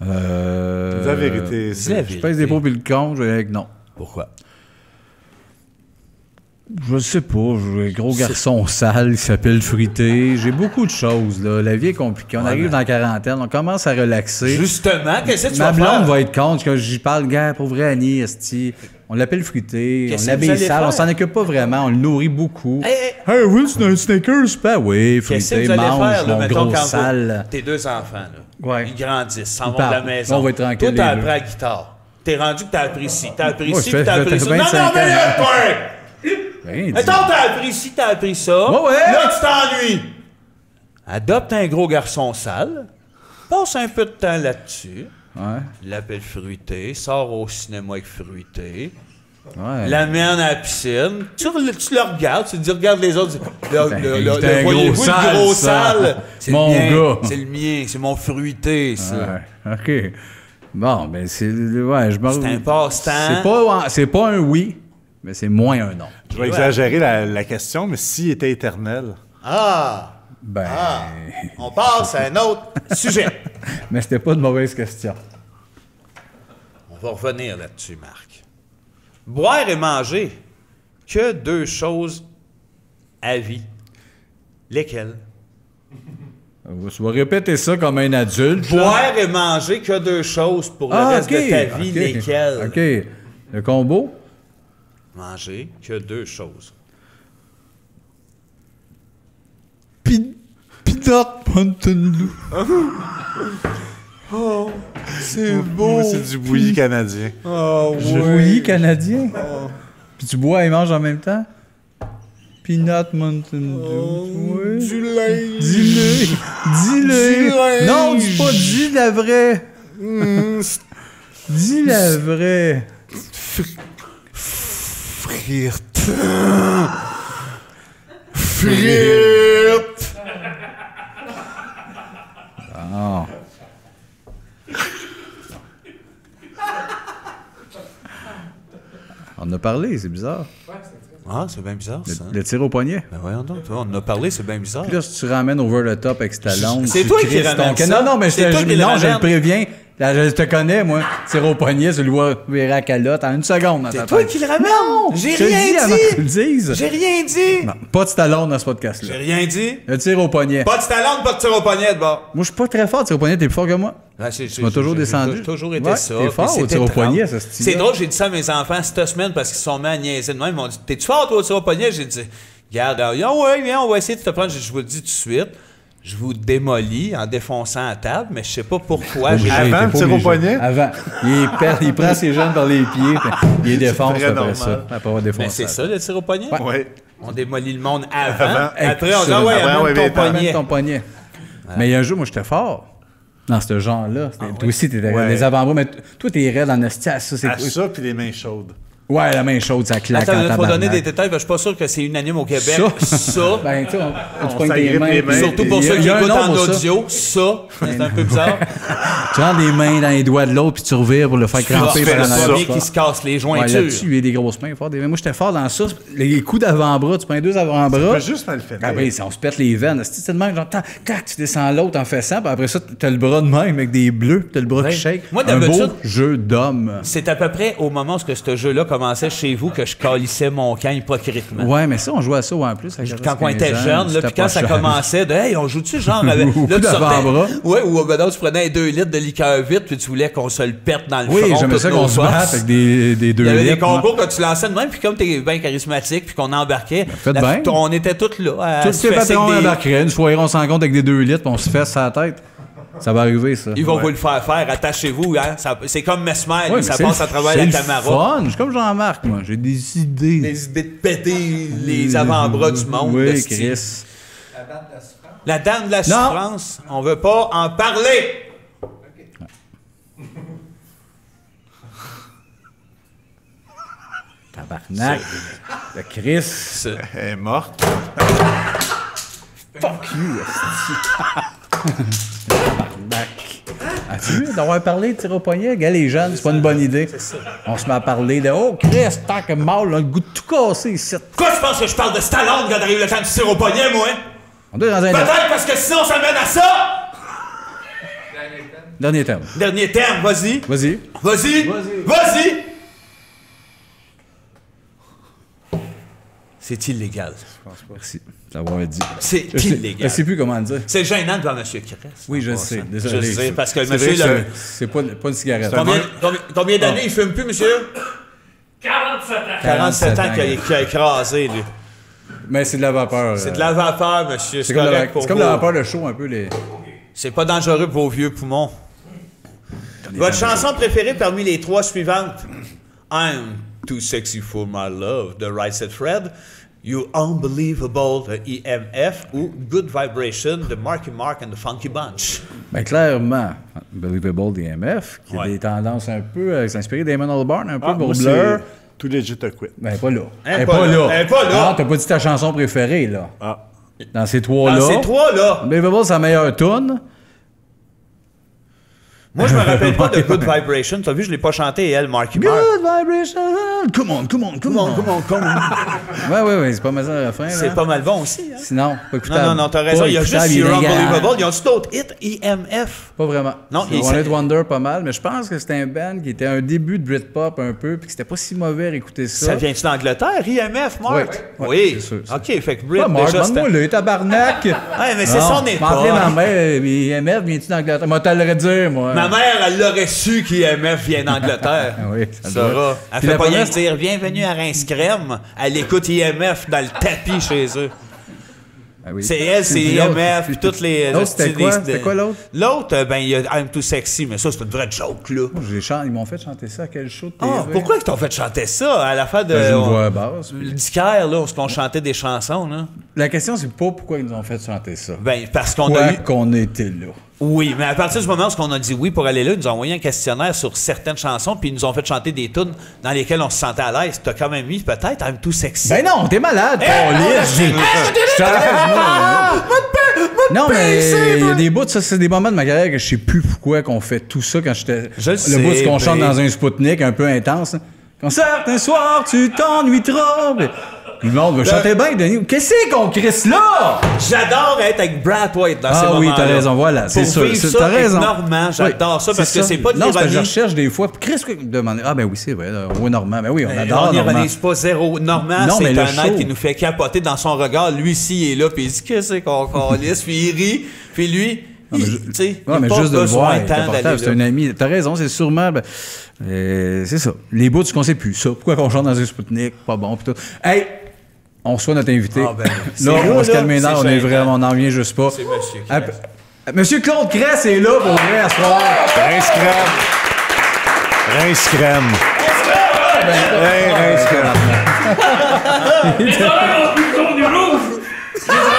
Dis la vérité. Dis la Je vérité. pèse des pots puis le con, je vais avec non. Pourquoi? Je sais pas, j'ai un gros garçon sale qui s'appelle fruité. J'ai beaucoup de choses, là. La vie est compliquée. On arrive dans la quarantaine, on commence à relaxer. Justement, qu'est-ce que tu Ma vas faire? blonde va être contre que j'y parle, gars, pour vrai, Annie, esti. On l'appelle fruité, Qu'est-ce on que l'habille vous allez sale, on faire? s'en occupe pas vraiment, on le nourrit beaucoup. Hey, Will, c'est un Snickers, pas? Oui, Qu'est-ce que fruité, vous allez mange, faire, là, mon mettons, gros quand sale. tes 2 enfants, là, Ouais. ils grandissent, s'en Ils vont de la partent. maison. On va être tranquille, Toi, t'as les appris deux. la guitare. T'es rendu que t'as appris ci, t'as appris Moi, ci, je puis t'as fais appris ça. Non, 25 non, mais là, ans. toi! Ben, Mettons, t'as appris ci, t'as appris ça. Ouais, ouais. Là, tu t'ennuies. Adopte un gros garçon sale. Passe un peu de temps là-dessus. Ouais, L'appelle fruité. Sors au cinéma avec fruité. ouais. L'amène à la piscine. Tu le regardes. Tu te dis, regarde les autres. j'étais un Voyez-vous gros le gros sale, ça. sale? C'est Mon le mien. gars. C'est le mien. C'est mon fruité, ça. Ouais, OK. Bon, ben c'est... Ouais, je me... C'est un passe-temps. C'est pas un oui, mais c'est moins un non. Je vais exagérer la question, mais s'il était éternel. Ah! Ben... On passe à un autre sujet. Mais c'était pas de mauvaise question. On va revenir là-dessus, Marc. Boire et manger, que 2 choses à vie. Lesquelles? Tu vas répéter ça comme un adulte. là. Boire et manger, que 2 choses pour le reste de ta vie. OK. Lesquelles? OK. Le combo? Manger, que 2 choses. Peanut Mountain Dew. C'est Moi, c'est du bouilli canadien. Bouilli canadien. Puis tu bois et manges en même temps? Peanut Mountain Dew. Oui. Du lait. Dis-le. Dis-le. Non, dis pas dis la vraie. Dis la vraie. Frites. Frites. Ah. On en a parlé, c'est bizarre. Ah, c'est bien bizarre, ça. Le tir au poignet. Ben voyons donc, toi, on en a parlé, c'est bien bizarre. Puis là, si tu ramènes over the top avec ta langue, C'est tu toi qui crisses ramènes ton- ça. Non, non, mais C'est toi qui le non, je le ramène. préviens. Là, je te connais, moi. Tir au poignet, tu le vois virer à calotte en 1 seconde dans ta C'est toi tête. qui le ramène. J'ai Je te le dis rien avant que tu le dit. dises. J'ai rien dit. Non, pas de Stallone dans ce podcast-là. J'ai rien dit. Le tir au poignet. Pas de talent, pas de tir au poignet de bord. Moi, je suis pas très fort. Tir au poignet, t'es plus fort que moi. Ah, Tu m'as toujours descendu. J'ai toujours été Ouais, ça. t'es fort puis au tir au c'était poignet, 30. ce style-là. C'est drôle, j'ai dit ça à mes enfants cette semaine parce qu'ils se sont mis à niaiser de même. Ils m'ont dit, t'es-tu fort toi au tir au poignet? J'ai dit, regarde, ouais, viens, on va essayer de te prendre. Je vous le dis tout de suite. Je vous démolis en défonçant la table, mais je sais pas pourquoi. J'ai Avant, T'es pas le tir au obligé. poignet? Avant. Il prend ses jeunes par les pieds, puis il les défonce très après normal. ça. Après avoir défoncé. Mais c'est ça, le tir au poignet? Oui. On démolit le monde avant. Avant. Après, on dit, Avant, ah ouais, ouais, amène ton ouais, poignet. Amène ton poignet. Mais il y a un jour, moi, j'étais fort. Dans ce genre-là. Toi aussi, t'étais Ouais. les avant-bras, mais toi, t'es raide en esti. Ça, c'est À ça, puis les mains chaudes. Ouais, la main chaude, ça claque Attends, en il faut tabarnak. donner des détails, parce que je suis pas sûr que c'est unanime au Québec. Ça. Ça. Ben, tu sais, tu On pognes tes s'agrippe mains. les puis- mains. Surtout pour Il y a- ceux il qui y a un écoutent nom en pour ça. audio, ça, c'est un peu bizarre. Tu rentres les mains dans les doigts de l'autre, puis tu revires pour le faire cramper fais par en ça. arrière. Le premier qui se casse les Ouais, jointures. là-dessus, il y a des grosses mains fortes. Moi, j'étais fort dans ça. Les coups d'avant-bras, tu prends 2 Tu avant-bras. peux juste mal le faire. Ah oui, on se pète les veines. C'est tellement genre, clac, tu descends l'autre en faisant, puis après ça, t'as le bras de même avec des bleus, puis t'as le bras Ouais. qui shake. Moi, un beau d'habitude- jeu d'homme. C'est à peu près au moment où ce jeu-là commençait chez vous que je calissais mon camp hypocritement. Ouais, mais ça, on jouait à ça en plus. Quand on était jeune, là, puis quand ça commençait de hey, on joue-tu genre avec. Beaucoup Là, tu sortais. d'avant-bras. Ouais, ou ben non, tu prenais 2 litres de liqueur vite, puis tu voulais qu'on se le pète dans le Oui, front. j'aimais toutes ça nos qu'on se forces. batte avec des 2 Il y avait des litres. concours que tu lançais de même, puis comme t'es bien charismatique, puis qu'on embarquait, faites bien. on était tous là. À Tous se les fesser patrons avec des- embarqueraient. Une soirée, on s'en compte avec des 2 litres, puis on se fesse à la tête. Ça va arriver, ça. Ils vont vous le faire faire, attachez-vous. Hein? C'est comme Mesmer, Ouais, lui, mais ça c'est passe le- à travers c'est la le caméra. fun. Je suis comme Jean-Marc, moi. J'ai des idées. Les idées de péter les avant-bras du monde. Oui, le style. Chris. La dame de la Non. souffrance, on veut pas en parler. Tabarnak. Le Chris. Elle est morte. Fuck you, esti. Tabarnak. As-tu vu d'avoir parlé de tir au poignet? Gars, les jeunes, c'est pas une bonne idée. On se met à parler de oh, Chris, tant que mal, on a le goût de tout casser ici. Pourquoi tu penses que je parle de Stallone quand arrive le temps de tirer au poignet, moi? Hein? On est dans un Peut-être parce que sinon ça mène à ça! dernier terme. Dernier terme, vas-y. Vas-y. Vas-y. Vas-y. C'est illégal. Merci d'avoir dit. C'est Je illégal. sais plus comment le dire. C'est gênant devant M. Crest. Oui, je en sais. passant. Désolé. Je sais, parce que le C'est monsieur, vrai là, que c'est pas une cigarette. combien d'années il fume plus, monsieur? 40! 47 ans qu'il a écrasé, lui. Mais c'est de la vapeur. C'est de la vapeur, monsieur. C'est comme la vapeur de chaud, un peu. C'est pas dangereux pour vos vieux poumons. Votre chanson préférée parmi les 3 suivantes? I'm Too Sexy for My Love de Right Said Fred, You Unbelievable de EMF ou Good Vibration de Marky Mark and the Funky Bunch. Ben clairement, Unbelievable d'EMF, qui a des tendances un peu, s'inspirer d'Amon Albarn, un peu pour Blur. Tout legit à quit. Ben pas là. Elle est pas là. Ah, t'as pas dit ta chanson préférée, là. Ah. Dans ces 3-là. Dans ces 3-là. Unbelievable, c'est la meilleure tune. Moi, je me rappelle pas de Good Vibration. T'as vu, je l'ai pas chanté, elle, Marky Mark. Good Vibration! Come on. Ouais, c'est pas mal ça le refrain. C'est pas mal bon aussi. Hein? Sinon, pas écoutable. Non, t'as raison. Pas Il y a juste écoutable, You're illégal. Unbelievable. Ils ont-tu d'autres hits? EMF? Pas vraiment. Non, c'est One Hit Wonder pas mal, mais je pense que c'était un band qui était un début de Britpop un peu, puis que c'était pas si mauvais à écouter ça. Ça vient-tu d'Angleterre, EMF, Mark? Oui, c'est sûr. OK, fait que Brit, Pas Mark, déjà, demande-moi le tabarnak. Ouais, mais c'est son époque. M'appeler ma mère, EMF, viens-tu d'Angleterre? Moi, t'allais dire, moi. Ma mère, elle l'aurait su qu'EMF vient d'Angleterre. Oui, Sarah. Elle Puis fait la pas rien première- que dire « Bienvenue à Reims-Crème ». Elle écoute EMF dans le tapis chez eux. Ah oui. C'est elle, c'est Puis l'autre- EMF, puis toutes les... L'autre, c'était quoi? C'était quoi l'autre? L'autre, ben, il y a I'm Too Sexy, mais ça, c'est une vraie joke, là. Ils m'ont fait chanter ça à quel show de TV? Ah, pourquoi ils t'ont fait chanter ça à la fin de... J'ai une voix basse. Le Dicaire, là, où on chantait des chansons, là. La question, c'est pas pourquoi ils nous ont fait chanter ça. Ben, parce qu'on Quoi a eu... qu'on était là. Oui, mais à partir du moment où on a dit oui pour aller là, ils nous ont envoyé un questionnaire sur certaines chansons, puis ils nous ont fait chanter des tunes dans lesquelles on se sentait à l'aise. T'as quand même mis peut-être I'm Too Sexy. Ben non, t'es malade, Non, mais il y a des bouts, ça, c'est des moments de ma carrière que je sais plus pourquoi qu'on fait tout ça quand j'étais. Je le sais, bout qu'on chante ben- dans un Spoutnik un peu intense. Hein. Quand certains soirs, tu t'ennuies trop. Mais... Le monde va chanter bien, Denis. Qu'est-ce qu'on crisse là? J'adore être avec Brad White dans ces Ah moments-là. oui, t'as raison, voilà, c'est Pour ça. vivre ça T'as avec raison. Normand, j'adore ça parce que c'est pas de Non, c'est parce que je l'ironie. recherche des fois. Chris, demander. Ah, ben oui, c'est vrai. Oui, Normand. Ben oui, on adore On Normand. n'ironise pas zéro. Normand, Non, mais c'est le un show- être qui nous fait capoter dans son regard. Lui, ici, il est là, puis il dit qu'est-ce qu'on calisse, puis il rit, puis lui, Non, mais tu sais, Ouais, il mais n'a juste pas de le voir, besoin de c'est temps important, d'aller c'est là. un ami. T'as raison, c'est sûrement. C'est ça. Les bouts qu'on sait plus. Ça. Pourquoi qu'on chante dans un Spoutnik? Pas bon. Pis tout. Hey! On reçoit notre invité. Ah, ben, c'est là, on là, va se calmer là, là. On c'est est gênant. vraiment, on n'en revient juste pas. C'est Monsieur Ah, Cress. Monsieur Claude Cress est là pour vrai à ce soir. Rince crème. Rince crème. Hey, rince crème. Les oreilles sont devenues rouges!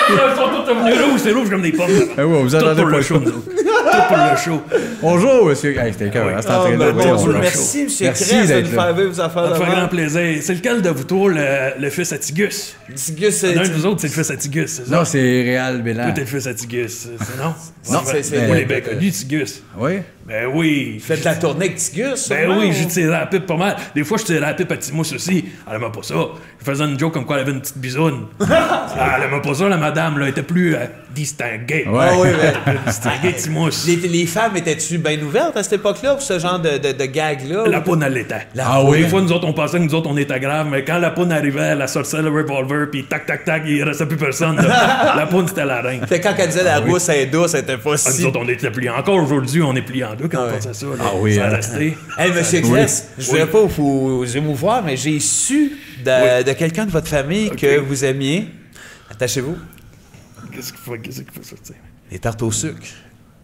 Les oreilles sont toutes devenues rouges, c'est rouge comme des pommes. Ah oui, vous Tout attendez pour pas le show, nous autres. Tout pour le show. Bonjour, monsieur. Hey, c'était cœur. C'était en train de Ben, dire, bon Dieu, on- merci, M. Merci Cress, de d'être nous là. faire vivre vos affaires Ça me fait de grand même. plaisir. C'est lequel de vous tous le fils à Tigus? Tigus, c'est... L'un de vous autres, c'est le fils à Tigus, c'est ça? Non, c'est Réal Bélan. Toi, t'es le fils à Tigus, c'est non? Non, c'est- Moi, les bien connu, Tigus. Oui. Ben oui. Fait de la tournée avec Tigus, Ben sûrement, oui, ou- j'ai tiré la pipe pas mal. Des fois, je tirais la pipe à Timousse aussi. Elle aimait pas ça. Je faisais une joke comme quoi elle avait une petite bisoune. Elle aimait pas ça, la madame, là. Elle était plus distinguée. Ouais. Ah oui, mais... Distinguée, Timousse. Les femmes étaient-tu bien ouvertes à cette époque-là pour ce genre de gag-là? La poune, elle l'était. Ah oui. Des fois, nous autres, on pensait que nous autres, on était graves, mais quand la poune arrivait, elle sortait le revolver, puis tac, tac, tac, il restait plus personne. là. La poune, c'était la reine. Fait que quand elle disait la rousse est douce, elle était pas Ah, si... nous autres, on était pliés. Encore aujourd'hui, on est pliés en deux quand on pensait ça. Là. Ah oui, Ça hein. restait. Hey, Monsieur Cress, je voudrais pas vous émouvoir, mais j'ai su de quelqu'un de votre famille que vous aimiez. Attachez-vous. Qu'est-ce qu'il faut sortir? Les tartes au sucre.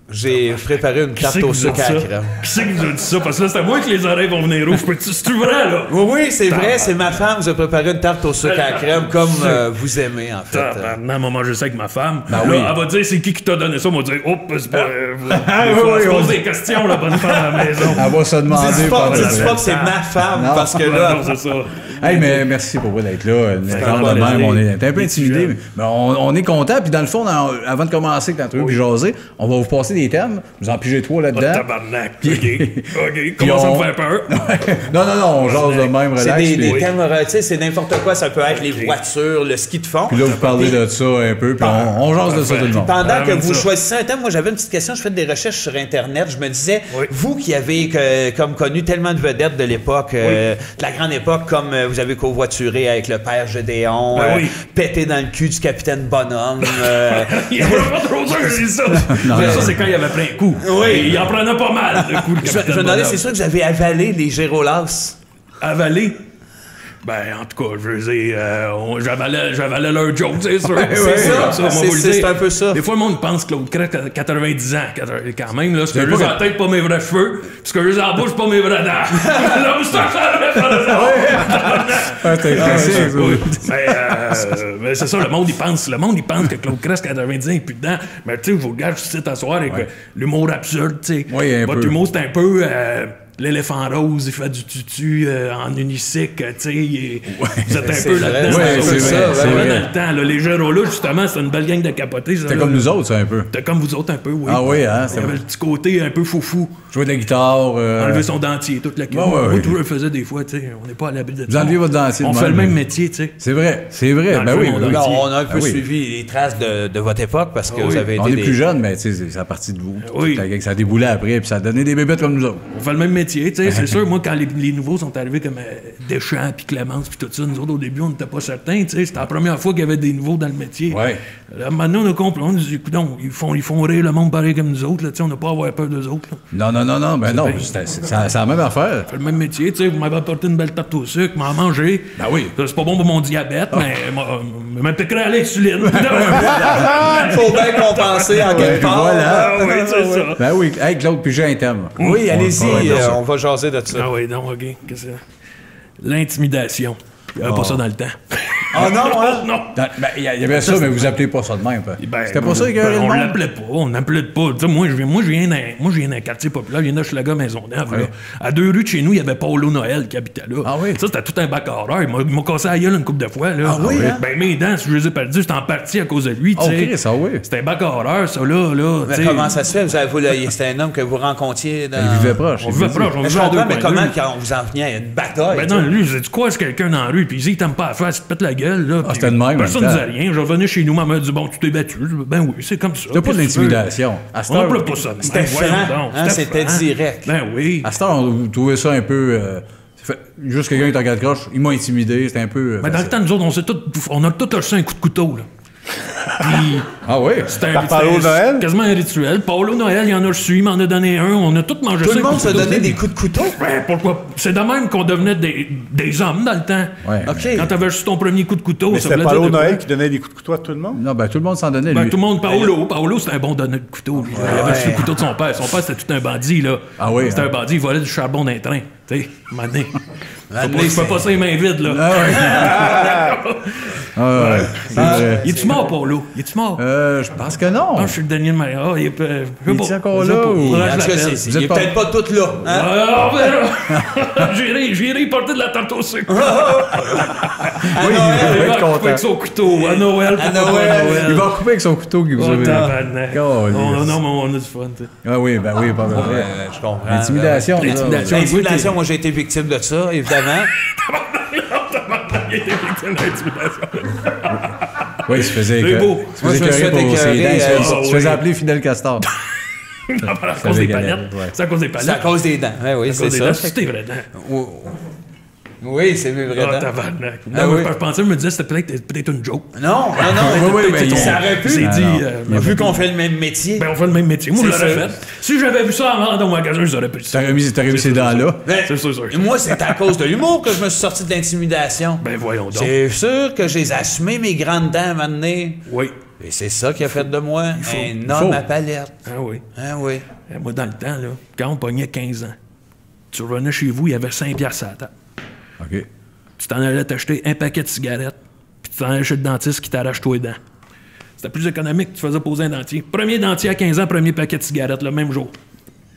J'ai préparé une Qui tarte c'est qui au vous a sucre dit à ça? la crème. Qui c'est qui vous a dit ça? Parce que là, c'est à moi que les oreilles vont venir rouges. C'est-tu vrai, là? Oui, c'est vrai, c'est ma femme qui vous a préparé une tarte au sucre à la crème comme vous aimez, en fait. Maintenant, on va manger ça avec ma femme. Ben Là, oui. elle va dire c'est qui t'a donné ça. On va dire, oh, c'est pas. Ah, Des oui, fois, oui, elle se on pose dit- des questions, la bonne femme à la maison. Elle va se demander. Dis pas, pendant dis la- pas que c'est ma femme, Non. parce que Ouais, là... non, c'est ça. Hey, mais merci pour vous d'être là. Une légende de plaisir. même, on est un peu Les intimidés, petits mais on est content. Puis dans le fond, avant de commencer avec l'entrevue puis jaser, on va vous passer des thèmes. Vous en pigez trois Oh, là-dedans. tabarnak. OK. Puis Commence à on- me faire peur. non, on jase de même, C'est relax. des puis- thèmes, tu sais, c'est n'importe quoi. Ça peut être les voitures, le ski de fond. Puis là, vous parlez de ça un peu, puis on jase de ça tout le monde. Pendant que Ramène vous ça. choisissez un thème, moi j'avais une petite question, je fais des recherches sur Internet, je me disais, Oui. vous qui avez comme connu tellement de vedettes de l'époque, de la grande époque, comme vous avez covoituré avec le père Gédéon, Ben oui. pété dans le cul du capitaine Bonhomme, Il n'y avait pas trop dur, c'est ça. Mais ça, c'est quand il avait plein de coups. Oui. Et il en prenait pas mal, de coups, le je capitaine me demandais, Bonhomme. c'est sûr que vous avez avalé les Gérolas. Avalé. Ben, en tout cas, je veux dire, j'avalais leur joke, c'est sûr. C'est un peu ça. Des fois, le monde pense que Claude Crest a 90 ans, quand même, là. Ce que j'ai en tête, pas mes vrais cheveux. Ce que j'ai en bouche, pas mes vraies dents. La moustache, mais c'est ça, le monde, il pense que Claude Crest, 90 ans, il plus dedans. Mais tu sais, je vous regarde, je suis ici t'asseoir avec l'humour absurde, tu sais. Votre humour, c'est un peu... l'éléphant rose, il fait du tutu en unicycle, tu sais. Vous êtes un peu là-dedans. C'est vrai. Dans le temps. Là, les Géros-là, justement, c'est une belle gang de capotés. C'était comme nous autres, ça, un peu. C'était comme vous autres, un peu, oui. Ah oui, hein? Il y avait le petit côté un peu foufou. Jouer de la guitare. Enlever son dentier, toute la Moi, tout le faisait des fois, tu sais. On n'est pas à l'abri de ça. Vous enlevez votre dentier. On fait le même métier, tu sais. C'est vrai. Ben oui. On a un peu suivi les traces de votre époque parce que vous avez été. On est plus jeunes, mais tu sais, c'est à partir de vous. Oui. Ça a déboulé après, puis ça a donné des bébêtes comme nous autres. On fait le même métier, tu sais. C'est sûr, moi, quand les nouveaux sont arrivés comme Deschamps, puis Clémence, puis tout ça, nous autres, au début, on n'était pas certains, tu sais. C'était la première fois qu'il y avait des nouveaux dans le métier. Ouais. Là, maintenant, on a compris. On dit, écoute, ils font rire le monde pareil comme nous autres, là, tu sais. On n'a pas à avoir peur d'eux autres, là. Non. Ben non, c'est la même affaire. On fait le même métier, tu sais. Vous m'avez apporté une belle tarte au sucre, m'en manger. Ben oui. C'est pas bon pour mon diabète, mais m'impliquerai à l'insuline. Faut bien compenser en quelque part. Voilà. Oui, c'est ça. Ben oui. Hey, Claude, puis j'ai un thème. Oui, allez-y, Ouais, on va jaser de ça. Ah oui, non, OK. Qu'est-ce que c'est? L'intimidation. Il n'y avait pas ça dans le temps. Ah non, hein? Non. Il y avait ça, mais vous appelez pas ça de même. C'était pas ça, on l'appelait pas. On l'appelait pas. Tu sais, moi, je viens d'un quartier populaire. Je viens de Schlager Maisonneuve. Ouais. À 2 rues de chez nous, il y avait Paulo Noël qui habitait là. Ah oui? Ça, c'était tout un bac-horreur. Il m'a cassé la gueule une couple de fois. Là. Ah oui, hein? Ben, mes dents, si je les ai perdues, c'était en partie à cause de lui. Tu sais. OK, ça oui. C'était un bac-horreur, ça, là. Mais tu sais. comment ça se fait? C'était un homme que vous rencontriez dans... Il vivait proche. On vivait proche. On Mais je vivait à comprends, 2 mais coins de comment rue. quand on vous en venait? Il y a une bataille. Ben tu non, sais. lui, tu croises quelqu'un dans la rue, puis il dit, il t'aime pas la face, il te pète la gueule, là. Puis c'était de même, personne ne en disait même temps. rien. Je revenais chez nous, ma mère dit, bon, tu t'es battu. Je dis, ben oui, c'est comme ça. C'était pas de Qu'est-ce que tu veux? l'intimidation. À cette On heure- n'appelait pas ça. C'était Ben, voyons franc, donc, hein, c'était franc. direct. Ben oui. À cette heure, vous trouvez ça un peu... juste quelqu'un qui te regarde croche, il m'a intimidé, c'était un peu... Mais dans le temps, nous autres, on a tous reçu un coup de couteau, là. Puis, Ah oui? c'était Par Paulo Noël? quasiment un rituel. Paulo Noël, il en a reçu, il m'en a donné un. On a tous mangé Tout ça. le un monde coup se de couteau. donnait des coups de couteau? Ouais, pourquoi? C'est de même qu'on devenait des hommes dans le temps. Ouais. OK. Quand t'avais reçu ton premier coup de couteau, Mais ça c'était voulait dire Paulo de quoi? Noël qui donnait des coups de couteau à tout le monde? Non, ben tout le monde s'en donnait, Ben, lui. tout le monde, Paolo, c'était un bon donneur de couteau. Lui. Il avait reçu le couteau de son père. Son père, c'était tout un bandit, là. Ah oui, C'était hein? un bandit, il volait du charbon d'un train. Tu sais, mané. Mané, Je fais pas ça les mains vides, là. Ah ouais, c'est vrai. Il est-tu mort, Paolo? Il est-tu mort? Je pense que non. Ah, je suis le dernier de ma... Ah, il est... Il est encore là, ou- En tout cas, Vous il est êtes pas- peut-être pas tout là. Hein? Ah, on verra. J'irai porter de la tarte au sucre. À Oui, Noël, il Il va va être couper content. avec son couteau. À Noël. À pourquoi Noël. pas à Il va couper avec son couteau qui vous Oh, a vu. tabarnak. Oh, Non, mais on a du fun, tu sais. Ah oui, ben oui, pas vrai. je comprends. L'intimidation. là. L'intimidation. L'intimidation, moi j'ai été victime de ça, évidemment. Il était victime d'intimidation. Oui, il se faisait C'est beau. il se faisait Moi, je me suis écœurer pour fait ses écœurer, dents. Il se faisait oui. appeler Fidel Castor. À cause avait des galéré, panettes. ouais. C'est à cause des C'est à panettes. cause des dents. Ouais, oui, À c'est cause des ça. dents. C'était vrai dents. Oui, c'est mes vraies Ah, dents. tabarnak. Ah Non, oui. je pensais, je me disais, c'était peut-être une joke. Non, oui, oui, mais il- ça aurait pu. Il s'est dit... Mais vu qu'on fait le même métier. Ben, on fait le même métier. Moi, je C'est l'aurais ça. fait. Si j'avais vu ça avant dans mon magasin, j'aurais pu ça. T'aurais mis ces dents-là. Ben, C'est sûr. moi, c'est à cause de l'humour que je me suis sorti de l'intimidation. Ben, voyons donc. C'est sûr que j'ai assumé mes grandes dents à un moment donné. Oui. Et c'est ça qui a fait de moi un faut. homme à palette. Ah oui. Ah oui. Moi, dans le temps, là, quand on pognait 15 ans, tu revenais chez vous, il y avait 5 piastres à la table. OK. Tu t'en allais t'acheter un paquet de cigarettes, puis tu t'en allais chez le dentiste qui t'arrache toi les dents. C'était plus économique, tu faisais poser un dentier. Premier dentier à 15 ans, premier paquet de cigarettes, le même jour.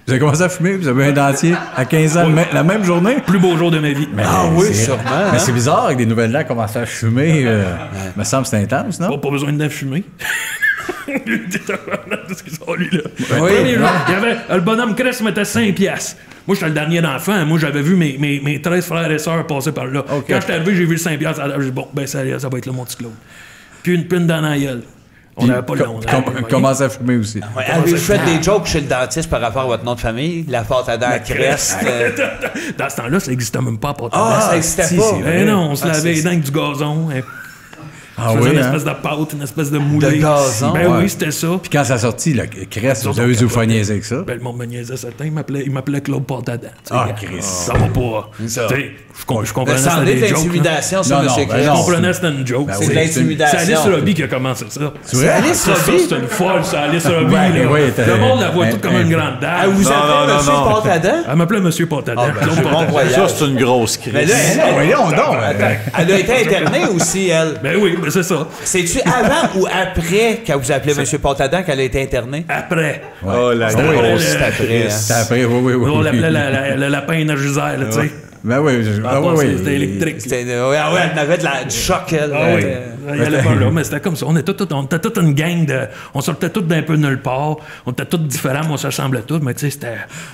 Vous avez commencé à fumer, vous avez un dentier à 15 ans la même journée? Plus beau jour de ma vie. Ah oui, C'est- sûrement. Mais hein? c'est bizarre avec des nouvelles dents commencer à fumer. Me semble que c'est intense, non? Pas besoin de fumer. Lui, il dit, tabarnak, de ce qu'ils sont, lui, là. Oui. Premier jour, il y avait, le bonhomme Crest mettait 5 piastres. Moi, j'étais le dernier d'enfant. Moi, j'avais vu mes 13 frères et sœurs passer par là. OK. Quand j'étais arrivé, j'ai vu le 5 piastres. Alors, j'ai dit, bon, ben, ça va être là, mon petit Claude. Puis une pune dans la gueule. On n'avait pas le long. Commence à fumer aussi. Ouais, avez-vous fait des jokes chez le dentiste par rapport à votre nom de famille? La pâte à dents à Crest? Dans ce temps-là, ça n'existait même pas. Ah, ça n'existait pas. Ben non, on se Ah, lavait c'est- les dents avec du gazon. Ah je faisais oui, une hein? espèce de pâte, une espèce de moulé. De gazon. Ben Ouais. oui, c'était ça. Puis quand ça a sorti, le Crest, Nous vous autres, avez on dû vous faire capotait. niaiser avec ça. Ben, le monde me niaisait certain. Il m'appelait Claude Portadan. Ah, Christ. Ça va pas. Ça. Tu sais, je comprenais Ça en c'était est des de jokes. là. l'intimidation, ça, Non, monsieur non, ben Chris. Je non. comprenais c'était une joke. Ben C'est de oui. l'intimidation. C'est Alice Robbie qui a commencé ça. C'est vrai? Alice Ça, Robbie? c'est une folle, ça, Alice Robbie. Ouais, là. oui, t'as- Le monde la voit toute comme un- une grande dame. Elle vous Non, appelle non, monsieur non. Portadan? Elle m'appelait Monsieur Portadan. Ah, ben, Claude c'est bon Portadan. voyage. Ça, c'est une grosse crise. Mais là, Voyons donc. elle a été internée aussi, elle. Ben oui, ben c'est ça. C'est-tu avant ou après qu'elle vous appelait monsieur Portadan qu'elle a été internée? Après. Oh, la C'était grosse. après, c'est après, hein. C'est après, oui. On l'appelait le lapin énergiseur, là, tu sais. Ben oui, C'était électrique. Ah ouais, elle avait du choc, elle. Ah oui. Il y allait pas là, mais c'était comme ça. On était toute une gang de. On sortait tous d'un peu nulle part. On était tous différents, mais on se ressemblait tous. Mais tu sais,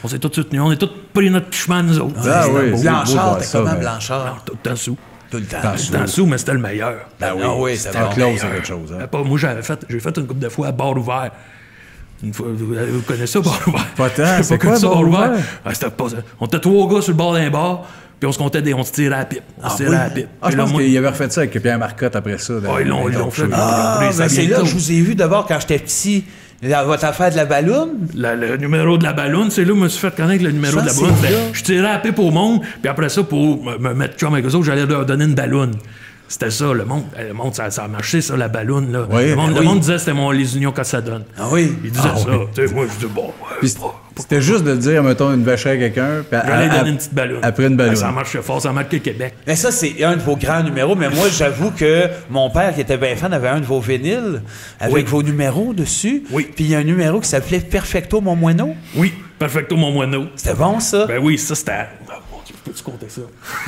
on s'est tous soutenus. On est tous pris notre chemin, nous autres. Ah oui, c'est beau de Blanchard, voir t'es ça, comment, ben. Blanchard? Tout le temps sous. Tout le temps. Tout le temps sous, mais c'était le meilleur. Ah oui, c'était Un bon. close, c'est quelque chose. Hein. Moi, j'ai fait une couple de fois à bar ouvert. Une fois, vous connaissez ça, bar ouvert? Pas tant. J'ai C'est connu quoi, ça, bar ouvert? Ah, c'était pas ça. On était 3 gars sur le bord d'un bar, puis on se tirait à la pipe. On se tirait à la pipe. Ah, je Puis là, pense moi- qu'il avait refait ça avec Pierre Marcotte après ça. Ah, ils l'ont fait. Ah, ben c'est là que je vous ai vu d'abord quand j'étais petit. Dans votre affaire de la balloune. Le numéro de la balloune, c'est là où je me suis fait connaître le numéro Ça, de la c'est balloune. là. Je tirais à la pipe au monde, puis après ça, pour me mettre chum avec eux autres, j'allais leur donner une balloune. C'était ça, le monde, ça a marché, ça, la balloune, là. Oui, le monde, ben le monde disait que c'était les unions que ça donne. Ah oui. Il disait ça. Tu sais, moi, je dis, bon, Puis c'était juste de dire, mettons, une vacherie à quelqu'un. puis j'allais donner une petite balloune. Après une balloune. Ça marche fort, ça a marqué Québec. Mais ça, c'est un de vos grands numéros. Mais moi, j'avoue que mon père, qui était bien fan, avait un de vos vinyles avec Oui. vos numéros dessus. Oui. Puis il y a un numéro qui s'appelait Perfecto Mon Moineau. Oui, Perfecto, mon moineau. C'était bon, ça? Ben oui, ça, c'était... Oh, mon Dieu, peux-tu compter ça?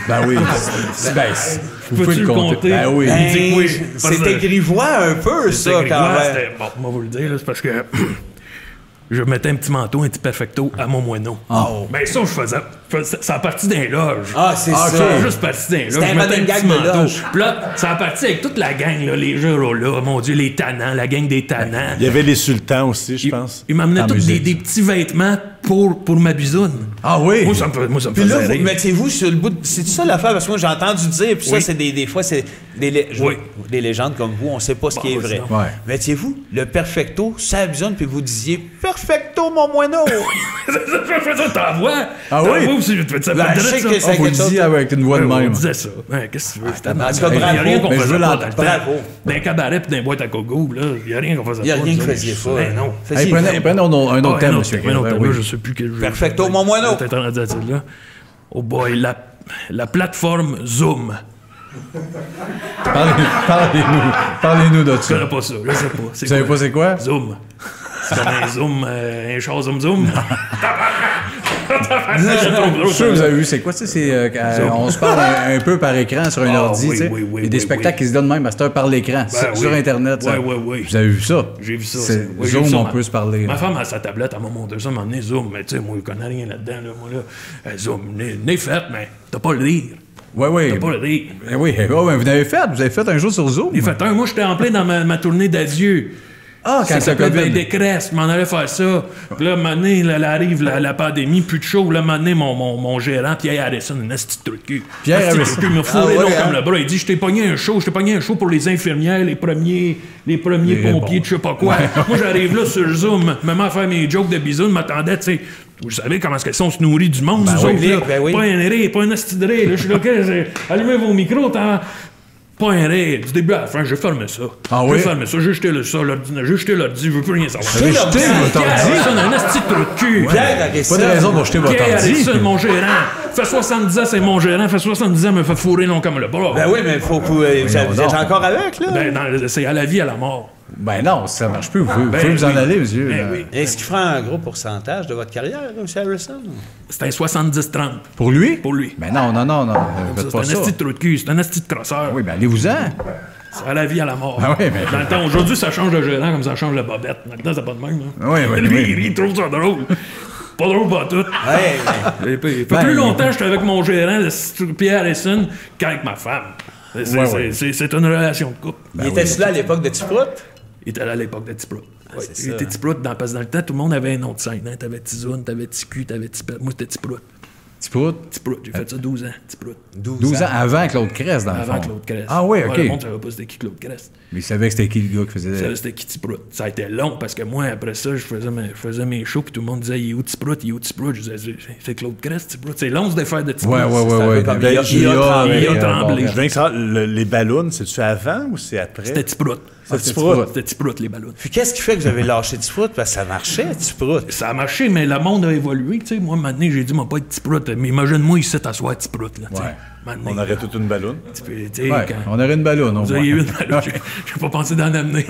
Ben oui. Vous Peux-tu pouvez le compter? Ben oui. Ben, dis que oui, parce C'était que- grivois un peu, ça, C'était quand grégoire, même. c'était- Bon, moi, vous le dire, là, c'est parce que je mettais un petit manteau, un petit perfecto à mon moineau. Ben ça, je faisais ça a parti d'un loge. Ah, c'est Ah, ça. Ça a juste parti d'un loge. C'était Je un mettais running un petit gag de manteau. loge. Puis là, ça a parti avec toute la gang, là, les jeux là, mon Dieu, les tannants, la gang des tannants. Il y avait les sultans aussi, je pense. Ils m'amenaient En tous musique. des petits vêtements pour ma bisoune. Ah oui? Moi, ça me Puis là, faisait vous rire. mettiez-vous sur le bout de... C'est ça l'affaire? Parce que moi, j'ai entendu dire, puis ça, Oui. c'est des fois, c'est Oui. des légendes comme vous, on sait pas ce qui est Bon, vrai. ça. Ouais. Mettiez-vous le perfecto, ça bisonne, puis vous disiez « Perfecto, mon moineau! » Je fais ça, t'en vois? Ah T'en oui? vois aussi, tu fais ça. Ben, je sais que Ah, c'est vous le quelque chose... disiez avec une voix de On même. disait ça. Ouais, qu'est-ce que tu veux? C'était en tout cas, Il y a bravo. rien qu'on Mais je faisait veux pas l'entendre. dans le temps. Bravo. Dans les cabarets pis dans les boîtes à gogo, là, il y a rien qu'on faisait pas. Il y a rien que nous vous faisiez autres. pas. Ben non. Hey, prenez un autre thème, monsieur. Un autre Ben thème, oui. là, je sais plus quel jeu. Perfecto, mon moineau. Peut-être rendu à dire, là. Oh boy, la plateforme Zoom. Parlez-nous de Je ça. connais pas ça, je sais pas. Vous savez pas c'est quoi? Zoom. C'est comme un zoom, un char zoom. Je suis sûr que vous avez vu, c'est quoi ça? C'est, on se parle un peu par écran sur un Ah, ordi. oui, tu sais. oui, oui, Il y a des oui, spectacles oui. qui se donnent même à cette heure par l'écran, sur oui. Internet. ça. Oui. Vous avez vu ça? J'ai vu ça. C'est- Oui, j'ai Zoom, vu ça, on peut se parler. Ma femme a sa tablette, elle m'a montré ça, elle m'a emmené Zoom. Mais tu sais, moi, je connais rien là-dedans. Là, moi, là. Zoom, n'est fait, mais t'as pas le rire. Oui. T'as pas le rire. Oui, vous avez fait un jour sur Zoom. J'ai fait un. Moi, j'étais en plein dans ma tournée d'adieu. Ah, quand Ça ça s'appelait COVID. des cresses, je m'en allais faire ça. Puis là, un moment donné, là, là, arrive la pandémie, plus de show. Là, un moment donné, mon gérant, Pierre Harrison, un esti de truc de cul. Pierre Un esti de Harrison. truc de cul, il m'a fourré Ah ouais, long hein? comme le bras. Il dit, je t'ai pogné un show pour les infirmières, les premiers pompiers, bons. de je sais pas quoi. Moi, j'arrive là sur Zoom, même à faire mes jokes de bisous, m'attendais, tu sais. Vous savez comment est-ce qu'elles sont se nourrir du monde, vous oui, autres, là. ben oui. Pas un rire, pas un esti de rire. Là, je suis là, allumez vos micros, pas un rire. Du début à la fin, j'ai fermé ça. Ah oui? J'ai fermé ça, j'ai jeté l'ordi, je veux plus rien savoir. Vous avez jeté votre Pierre ordi? Harrison, un esti de trou de cul. Pierre Pas Harrison. de raison pour jeter votre Pierre ordi. Harrison, mon gérant. Fait 70 ans, c'est mon gérant. Fait 70 ans, me fait fourrer long comme le bras. Ben oui, mais faut que vous êtes encore avec, là? C'est à la vie, à la mort. Ben non, ça marche plus. Vous pouvez Ben vous en oui. aller, monsieur. Ben oui. Est-ce qu'il fera un gros pourcentage de votre carrière, M. Harrison? C'est un 70-30 Pour lui? pour lui. Ben non. Faites C'est pas un ça. esti de trou de cul, c'est un esti de crosseur. Oui, ben allez-vous-en. C'est à la vie, à la mort. Ah oui, mais- Dans le temps, aujourd'hui, ça change de gérant comme ça change de bobette. Dans le temps, c'est pas de même. Hein. Oui, Lui, il trouve ça drôle. Pas drôle, pas tout. Ouais, Il fait Ben, plus longtemps que j'étais avec mon gérant, Pierre Harrison, qu'avec ma femme. C'est une relation de couple. Il était-tu là à l'époque de Tiprout? Il était là à l'époque de Tiprout. Ouais, c'est il ça. était Tiprout parce que dans le temps, tout le monde avait un nom de scène. Hein. T'avais Tizoun, t'avais Ticu, t'avais Tipet. Moi, c'était Tiprout. Petit prout. J'ai fait ça 12 ans, petit prout. 12 ans avant Claude Crest, dans le fond. Avant Claude Crest. Ah oui, OK. Ouais, le monde ne savait pas c'était qui Claude Crest. Mais il savait que c'était qui le gars qui faisait... Il savait c'était qui Tiprout. Ça a été long parce que moi, après ça, je faisais mes shows puis tout le monde disait « Il est où Tiprout? Il est où Tiprout? » Je disais « C'est Claude Crest, Tiprout. » C'est long de faire de Tiprout. Ouais. Il a tremblé. Je viens que ça, les ballons, c'est-tu avant ou c'est après? C'était Tiprout. C'était Tiprout, les ballons. Puis qu'est-ce qui fait que vous avez lâché Tiprout? Parce que ça marchait, Tiprout. Ça a marché, mais le monde a évolué. Tu sais, moi, maintenant, j'ai dit, moi, pas être Tiprout. Mais imagine-moi ici t'asseoir Tiprout. Là, on aurait toute une ballonne. On aurait une ballonne. Vous avez eu une ballonne. J'ai pas pensé d'en amener.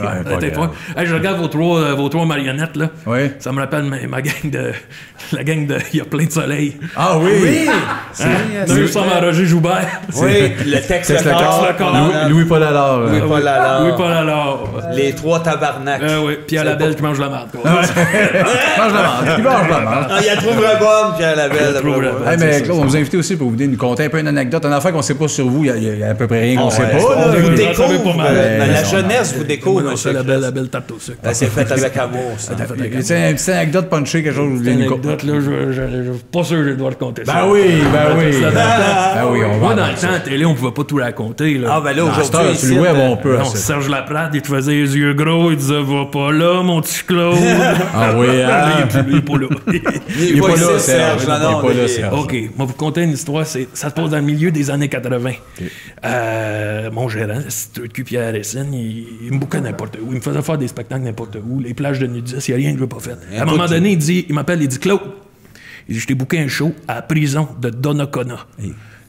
Hey, je regarde vos trois marionnettes. Là. Oui. Ça me rappelle ma gang de... La gang de... Il y a plein de soleil. Ah oui! Nous ressemble à Roger Joubert. Oui, le texte le corps. Louis-Paul Allard. Louis-Paul Allard. Les trois tabarnaks. Oui, Pierre Labelle qui mange la marde. Mange la marde. Il mange la marde. Il y a trouvé bonne, Pierre Labelle. Mais Claude, on vous a invité aussi pour vous nous conter un peu une anecdote. Une affaire qu'on ne sait pas sur vous. Il y a à peu près rien qu'on ne sait pas. On vous découvre. La jeunesse vous découvre. La belle tarte au sucre. C'est fait avec amour, ça. C'est une petite anecdote punchée, quelque chose. Une anecdote, là, je suis pas sûr que je dois le compter. Ben oui, on va. Moi, dans le temps, à la télé, on pouvait pas tout raconter. Ah, ben là, aujourd'hui, tu le web, on peut. Serge Laprade, il te faisait les yeux gros, il disait « Va pas là, mon petit Claude. » Ah oui, Il est pas là. Il est pas là, Serge. Il est pas là, Serge. OK, moi, vous conter une histoire. Ça se passe dans le milieu des années 80. Mon gérant, c'est cul Pierre Racine, il me bouquait n'importe où. Il me faisait faire des spectacles n'importe où. Les plages de nudistes, il n'y a rien que je n'ai pas fait. À un moment donné, il m'appelle, il dit « Claude, il dit, je t'ai booké un show à la prison de Donnacona. »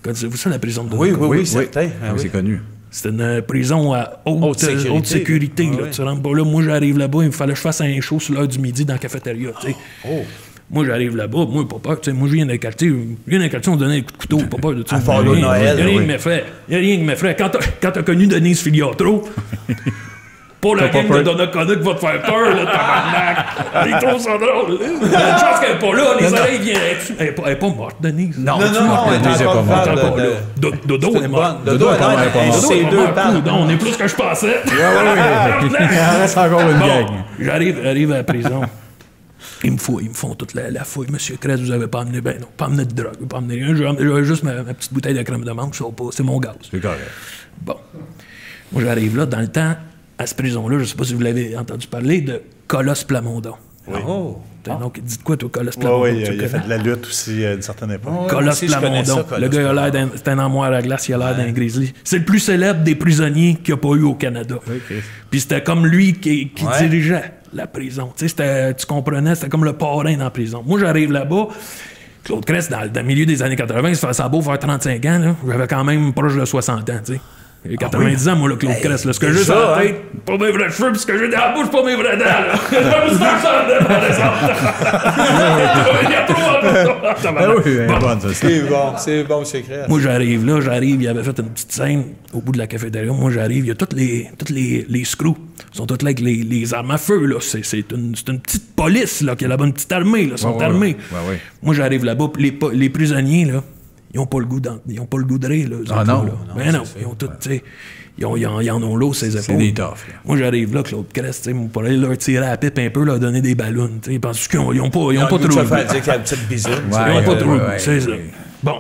Connaissez-vous ça, la prison de Donnacona? Oui, certain. C'est connu. C'est une prison à haute sécurité. Là. Tu rentres pas là. Moi, j'arrive là-bas, il me fallait que je fasse un show sur l'heure du midi dans la cafétéria. Moi, j'arrive là-bas, moi, pas peur. Moi, je viens d'un quartier, on me donnait des coups de couteau, pas peur de ça. Il n'y a rien qui m'effraie. Il n'y a rien qui m'effraie. Quand t'as connu Denise Filiatro, pas la gang de Donnacona qui va te faire peur, là, tabarnak. Il trouve ça drôle. Une chance qu'elle n'est pas là, les oreilles viennent. Elle n'est pas morte, Denise. Non, Denise n'est pas morte. Dodo est morte. Dodo est morte. C'est deux parts. On est plus que je pensais. Il reste encore une gang. J'arrive à la prison. Ils me font toute la fouille. Monsieur Crest, vous avez pas amené, ben non, pas amené de drogue, pas amené rien. J'ai juste ma petite bouteille de crème de menthe, c'est mon gaz. C'est correct. Bon. Moi, j'arrive là, dans le temps, à cette prison-là, je sais pas si vous l'avez entendu parler, de Colosse Plamondon. Oui. Donc, dites quoi, toi, Colosse Plamondon? Oui, il a fait de la lutte aussi à une certaine époque. Colosse Plamondon. Le gars, il a l'air d'un... C'est un armoire à glace, il a l'air d'un grizzly. C'est le plus célèbre des prisonniers qu'il n'y a pas eu au Canada. Okay. Puis c'était comme lui qui dirigeait la prison. Tu sais, tu comprenais, c'était comme le parrain dans la prison. Moi, j'arrive là-bas. Claude Crest, dans le milieu des années 80, ça a beau faire 35 ans, là, j'avais quand même proche de 60 ans, tu sais. J'ai 90 ans, moi, là, Claude Crest. Ce que j'ai sur la tête, pas mes vrais cheveux, puis ce que j'ai dans la bouche, pas mes vraies dents, là. C'est bon, c'est clair. Moi, j'arrive, il avait fait une petite scène au bout de la cafétéria. Moi, j'arrive, il y a toutes les screws. Ils sont tous là avec les armes à feu, là. C'est une petite police, là, qui a là-bas, une petite armée, là. Ils sont armés. Moi, j'arrive là-bas, les prisonniers, là, ils n'ont pas le goût de rire, là. Ah non? Ben non, ils ont tout, tu sais, ils en ont l'eau sur les épaules. C'est des toughs, là. Moi, j'arrive là, Claude Crest, tu sais, pour aller leur tirer à la pipe un peu, leur donner des ballons, tu sais, parce qu'ils n'ont pas trop le goût. Ils n'ont pas trop le goût, c'est ça. Bon.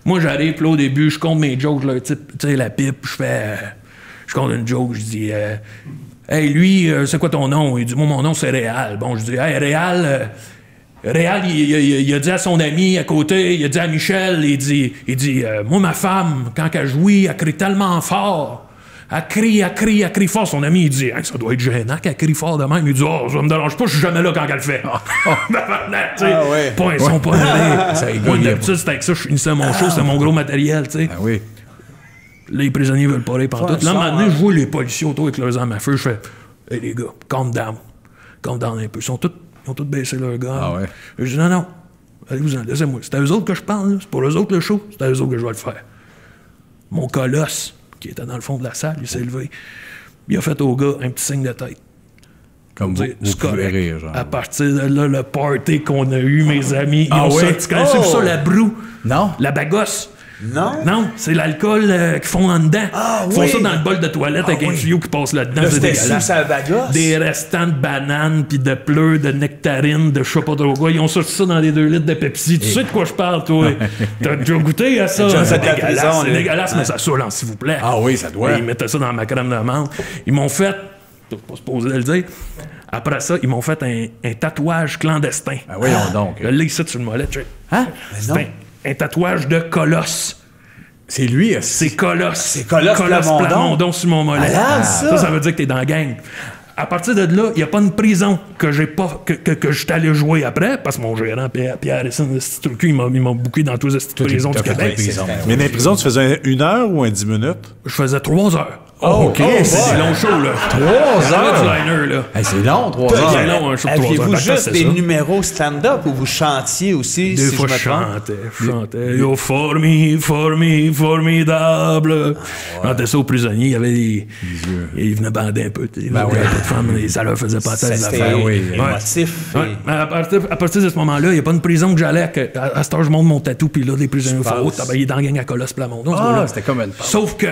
Moi, j'arrive, puis là, au début, je compte mes jokes, leur type, tu sais, la pipe, je compte une joke, je dis, hey, lui, c'est quoi ton nom? Il dit, moi, mon nom, c'est Réal. Bon, je dis, hey, Réal, il a dit à son ami à côté, il a dit à Michel, il dit moi, ma femme, quand elle jouit, elle crie tellement fort. Elle crie fort. Son ami, il dit, hey, ça doit être gênant qu'elle crie fort de même. Il dit, oh, ça me dérange pas, je suis jamais là quand elle le fait. Pas un son, pas un rire. Moi, d'habitude, c'était avec ça, je finissais mon show, c'était mon gros matériel, tu sais. Ah oui. Les prisonniers veulent pas rire pantoute. Là, maintenant, je vois les policiers autour avec leurs armes à feu, je fais, hey, les gars, calm down un peu. Ils ont tous baissé leur gars. Ah ouais. Je dis non, allez-vous-en, laissez-moi. C'est à eux autres que je parle, là. C'est pour eux autres le show, c'est à eux autres que je vais le faire. Mon colosse, qui était dans le fond de la salle, il s'est levé. Il a fait au gars un petit signe de tête. Comme vous pouvez rire, genre. À partir de là, le party qu'on a eu, mes amis, ah ils ont ouais? Tu connais ça, la broue? Non. La bagosse. Non? Non, c'est l'alcool qu'ils font en dedans. Ils font ça dans le bol de toilette avec un tuyau qui passe là-dedans. Là, C'est c'était dégueulasse. sous sa bagasse. Des restants de bananes, puis de pleurs, de nectarines, de je sais pas trop quoi. Ils ont sorti ça dans des 2 litres de Pepsi. Tu sais de quoi je parle, toi? T'as déjà goûté à ça? Déjà C'est fait de la dégueulasse, prison, c'est là. dégueulasse, mais ça saoule, s'il vous plaît. Ah oui, ça doit. Ils mettaient ça dans ma crème de menthe. Ils m'ont fait, t'es pas supposé de le dire, après ça, ils m'ont fait un tatouage clandestin. Ben voyons donc. Là, ici, sur le mollet, tu sais. Hein? C'est un tatouage de Colosse. C'est lui, C'est Colosse. C'est Colosse Plamondon sur mon mollet. Malade, ça. Ça veut dire que t'es dans la gang. À partir de là, il n'y a pas une prison que j'ai pas que je suis allé jouer après, parce que mon gérant, Pierre Harrison, ce truc, il m'a bouqué dans toutes les prisons du Québec. Mais dans les prisons, tu faisais 1 heure ou 10 minutes? Je faisais 3 heures. Oh, OK. C'est long show, là. 3 heures? Du liner, là. Hey, c'est long, 3 heures. C'est long, un show de 3 heures. Aviez-vous Par contre, juste c'est des ça. numéros stand-up ou vous chantiez aussi, Des si fois, je me je trompe? chantais. Yo, formidable. Je chantais ça aux prisonniers. Il y avait des. Ils venaient bander un peu. Il y avait pas de femmes, et ça leur faisait passer les C'était affaires. émotif. Ouais. Mais à partir de ce moment-là, il n'y a pas une prison que j'allais. À cette heure, je monte mon tatou, puis là, les prisonniers font il est dans la gang à Colosse Plamondon. ce gars-là. C'était comme une pause. Sauf que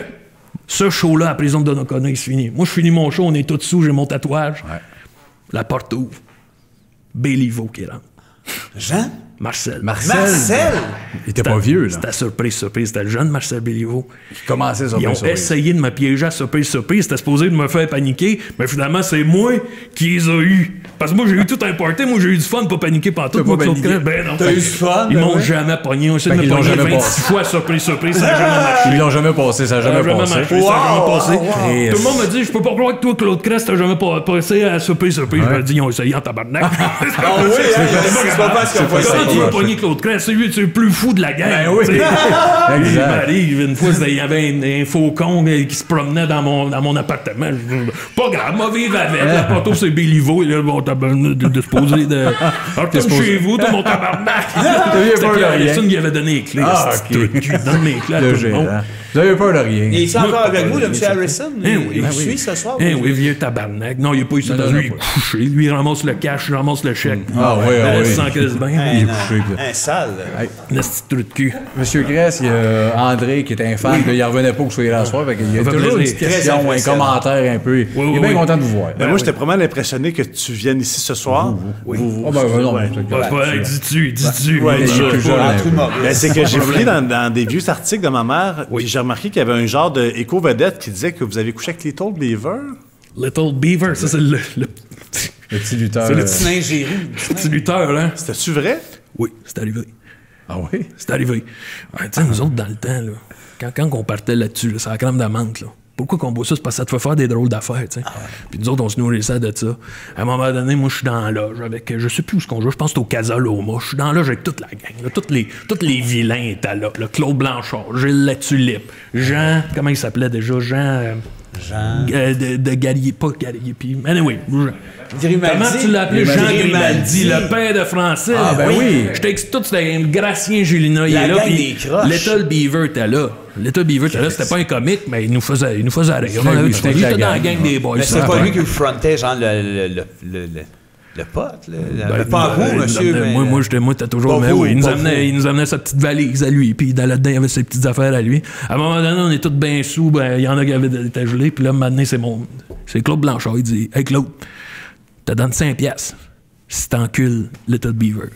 ce show-là, à la prison de Donnacona, il se finit. Moi, je finis mon show, on est tous dessous, j'ai mon tatouage. Ouais. La porte ouvre. Béliveau qui rentre. Jean? Marcel. Marcel! Il était pas vieux, là. C'était surprise. C'était le jeune Marcel Béliveau. Il commençait ça. Ils ont essayé de me piéger à surprise. C'était supposé de me faire paniquer, mais finalement, c'est moi qui les ai eus. Parce que moi, j'ai eu tout un party. Moi, j'ai eu du fun pour paniquer partout. T'as pas paniqué? Ben non. T'as eu du fun, Ils ben m'ont ouais. jamais pogné. On essaie de Fait me qu'ils l'ont pogner jamais 26 passé. fois surprise. Ça n'a jamais marché. Ils l'ont jamais passé, ça n'a Ça jamais n'a jamais passé. marché, ça n'a jamais passé. wow. Tout le monde me dit, je peux pas croire que toi, Claude Crest, t'as jamais passé à surprise. Je me dis, ils ont essayé en tabarnak. Ah oui, c'est pas parce qu'on fait ça. Comment tu vas pogner Claude Crest? C'est lui le plus fou de la gang. Ben oui. tu sais. Il Exact. m'arrive, une fois, il y avait un faucon qui se promenait dans mon appartement. Je dis, pas grave, m'a vivre avec. La porte c'est Béliveau. Et là, bon, t'as de se poser de. Alors, retourne chez vous, t'as mon tabarnak. C'était Pierre Harrison qui avait donné les clés. Ah, C'est ok. truc. Donne mes clés à Le tout le monde. gérant. Vous avez peur de rien. Et il est encore avec vous, le M. Harrison? Eh oui, Il ben vous suit ce soir? Eh oui, vieux tabarnak. Non, il n'est pas ici. Non, Lui, non, il est couché. Lui, il ramasse le cash, il ramasse le chèque. Ah oui, ah oui. Sans que se bain. Il est couché. Un sale. Un petit trou de cul. Monsieur Gress, il y a André qui était un fan, il revenait pas que vous soyez là ce soir. Fait il y a Ça fait toujours une plaisir. petite question, un impressionnant. commentaire un peu. Il est bien oui. content de vous voir. Ben moi, j'étais vraiment impressionné que tu viennes ici ce soir. Oh, ben, non, Ouais. c'est Ouais, correct. dis-tu. Ouais, Il est plus jeune, un peu. Ben, c'est que j'ai fouillé dans des vieux articles de ma mère, puis j'ai remarqué qu'il y avait un genre d'éco-vedette qui disait que vous avez couché avec Little Beaver. Little Beaver, ça, c'est le Le petit lutteur. C'est le Petit ningérie. petit lutteur, hein? C'était-tu vrai? Oui, c'est arrivé. Ah oui? C'est arrivé. Ouais, tu sais, nous autres, dans le temps, là, quand on partait là-dessus, là, c'est la crème d'amande, là. Pourquoi qu'on boit ça? C'est parce que ça te fait faire des drôles d'affaires, tu sais. Puis nous autres, on se nourrissait de ça. À un moment donné, moi, je suis dans la loge avec... Je sais plus où ce qu'on joue. Je pense que c'est au Casa Loma. Je suis dans la loge avec toute la gang. Là. Tous les vilains étaient là. Le Claude Blanchard, Gilles La Tulipe, Jean... Comment il s'appelait déjà? Jean... de Gallier... Pas Gallier, puis... Anyway, Jean. Grimaldi. Comment tu l'as appelé? Jean Grimaldi, le père de français. Ah, ben oui. Je t'explique tout, c'était le Gracien Gélina. Il La est là. gang puis des croches. Little Beaver était là. Little Beaver était là. C'était pas un comique, mais il nous faisait rire. Ben oui, Il c'était était la dans la gang. gang des boys. Mais c'est ça. pas lui qui vous frontait, genre, le pote, Ben, pas vous, monsieur, mais... Moi, t'as toujours... Pas Mais vous, oui, pas vous. il nous amenait sa petite valise à lui, puis là-dedans, il y avait ses petites affaires à lui. À un moment donné, on est tous bien sous, ben, il y en a qui avaient été gelés, puis là, maintenant, c'est Claude Blanchard, il dit « Hey, Claude, te donne 5 piastres si t'encules Little Beaver. »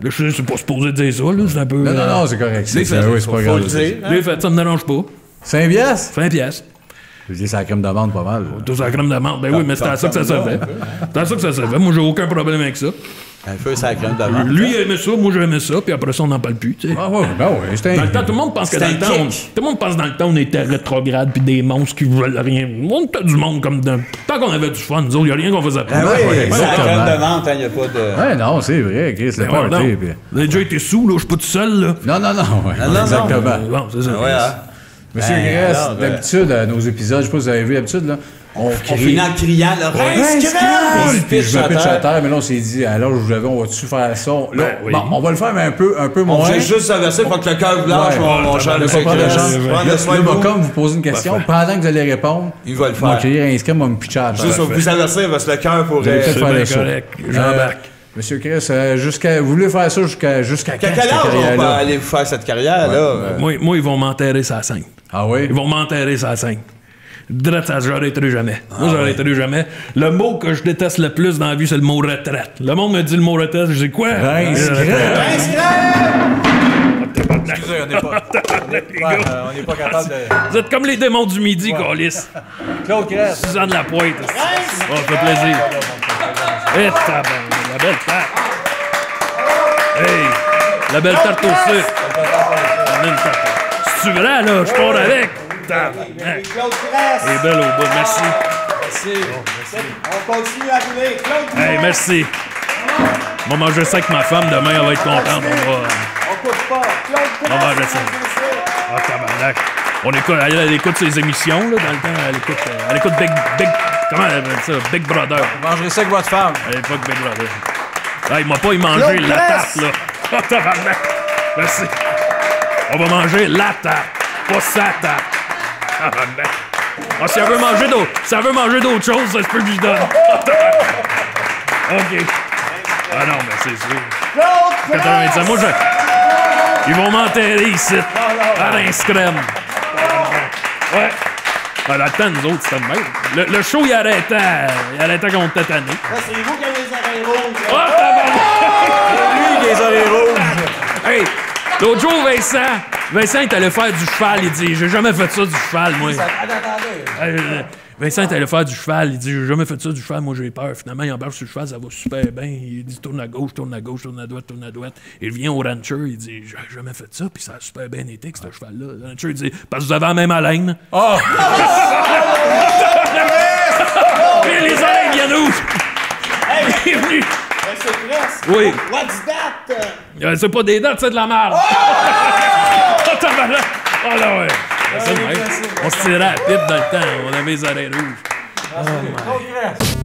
Là, je sais, c'est pas supposé dire ça, là, c'est un peu... Non, c'est correct. C'est fait. Oui, c'est pas Faut grave. le dire. J'ai fait, ça me dérange pas. 5 piastres? 5 piastres. Je dis, c'est la crème d'amande pas mal. Tout ça, la crème d'amande. Ben oui, mais c'était à ça que ça servait. C'était à ça que ça servait. Moi, j'ai aucun problème avec ça. Un peu sa crème d'amande. Lui, il aimait ça, moi, j'aimais ça, puis après ça, on n'en parle plus, tu sais. Ah ouais, ben oui, c'était Dans le temps, tout le monde pense que C'est dans un le temps, kick. tout le monde pense dans le temps, on était rétrograde puis des monstres qui veulent rien. On était du monde comme tant qu'on avait du fun, nous autres, il n'y a rien qu'on faisait pas. Ah oui, c'est la exactement. crème d'amande, il n'y a pas de... Ouais, non, c'est vrai, Chris, le Ben ouais, party. non. puis- Vous avez déjà été sous, là, je suis pas tout seul, là. Non, ouais, non, exactement. Bon, c'est ça. Ouais, hein. Monsieur Ben, Gress, alors, d'habitude, à nos épisodes, je sais pas si vous avez vu, d'habitude, là, on On finit en criant, là, Rince crème! Puis je me pitch à terre, mais là, on s'est dit, alors, je l'avais, on va-tu faire ça? Là, Ben oui. bon, on va le faire, mais un peu On moins. fait juste s'inverser pour que le cœur blanche, Ouais. mon cher Le monsieur prendre de Gress. chance. Prendre soin de Là, vous. comme vous posez une question, pendant que vous allez répondre, Il va le mon faire. crier inscrit, va me pitcher à terre. Juste vous inverser parce que le cœur Vous allez pourrait... peut-être faire bien le show. correct. J'embarque. Monsieur Chris, vous voulez faire ça jusqu'à Quel âge on va aller faire cette carrière-là? Moi, ils vont m'enterrer sur la scène. Ah oui? Ils vont m'enterrer sur la scène. Drette, ça, j'arrêterai jamais. Moi, j'arrêterai jamais. Le mot que je déteste le plus dans la vie, c'est le mot retraite. Le monde me dit le mot retraite, je dis quoi? Excusez, on n'est pas capable de... Vous êtes comme les démons du midi, câlisse. Claude Crest. Suzanne Lapointe. Ça fait plaisir. Et la belle tarte. Hey, la belle tarte au sucre. C'est-tu vrai, là? Je pars avec. Claude Crest. Elle est belle au bout. Merci. On continue à rouler. Claude Hey, merci. On va manger ça avec ma femme. Demain, elle va être contente. On coupe pas. Claude Crest. On va manger ça. Ah, tabarnak. Elle écoute ses émissions, là, dans le temps. Elle écoute Big... Comment elle appelle ça? Big Brother. Vous mangerez ça avec votre femme. À l'époque, Big Brother. Ah, il m'a pas y mangé la tarte, là. Ah, tabarnak. Merci. On va manger la tarte, pas sa tarte. Tabarnak. Ah, si elle veut manger d'autres choses, ça se peut que je lui donne. OK. Ah non, mais c'est sûr. 90 ans. Moi, ils vont m'enterrer ici, à l'inscrème. Ouais. Ah, dans le temps, nous autres, c'était le même. Le show, il arrêtait qu'on était tannés. C'est vous qui avez les oreilles rouges. Ah, tabarnak! Lui, les oreilles rouges. Hey, l'autre jour, Vincent est allé faire du cheval. Il dit, j'ai jamais fait ça du cheval, moi. Vincent est allé faire du cheval. Il dit, j'ai jamais fait ça du cheval, moi j'ai peur. Finalement, il embarque sur le cheval, ça va super bien. Il dit, tourne à gauche, tourne à gauche, tourne à droite, tourne à droite. Il revient au rancher, il dit, j'ai jamais fait ça, puis ça a super bien été, que ce cheval-là. Le rancher, il dit, parce que vous avez la même haleine. Oh! Et les oreilles viennent rouges. Il est venu. Monsieur Crest. Oui. What's that? C'est pas des dates, c'est de la merde. Oh, tabarnak! Oh là, ouais. On se tirait à la pipe dans le temps. On avait les oreilles rouges. Claude Crest.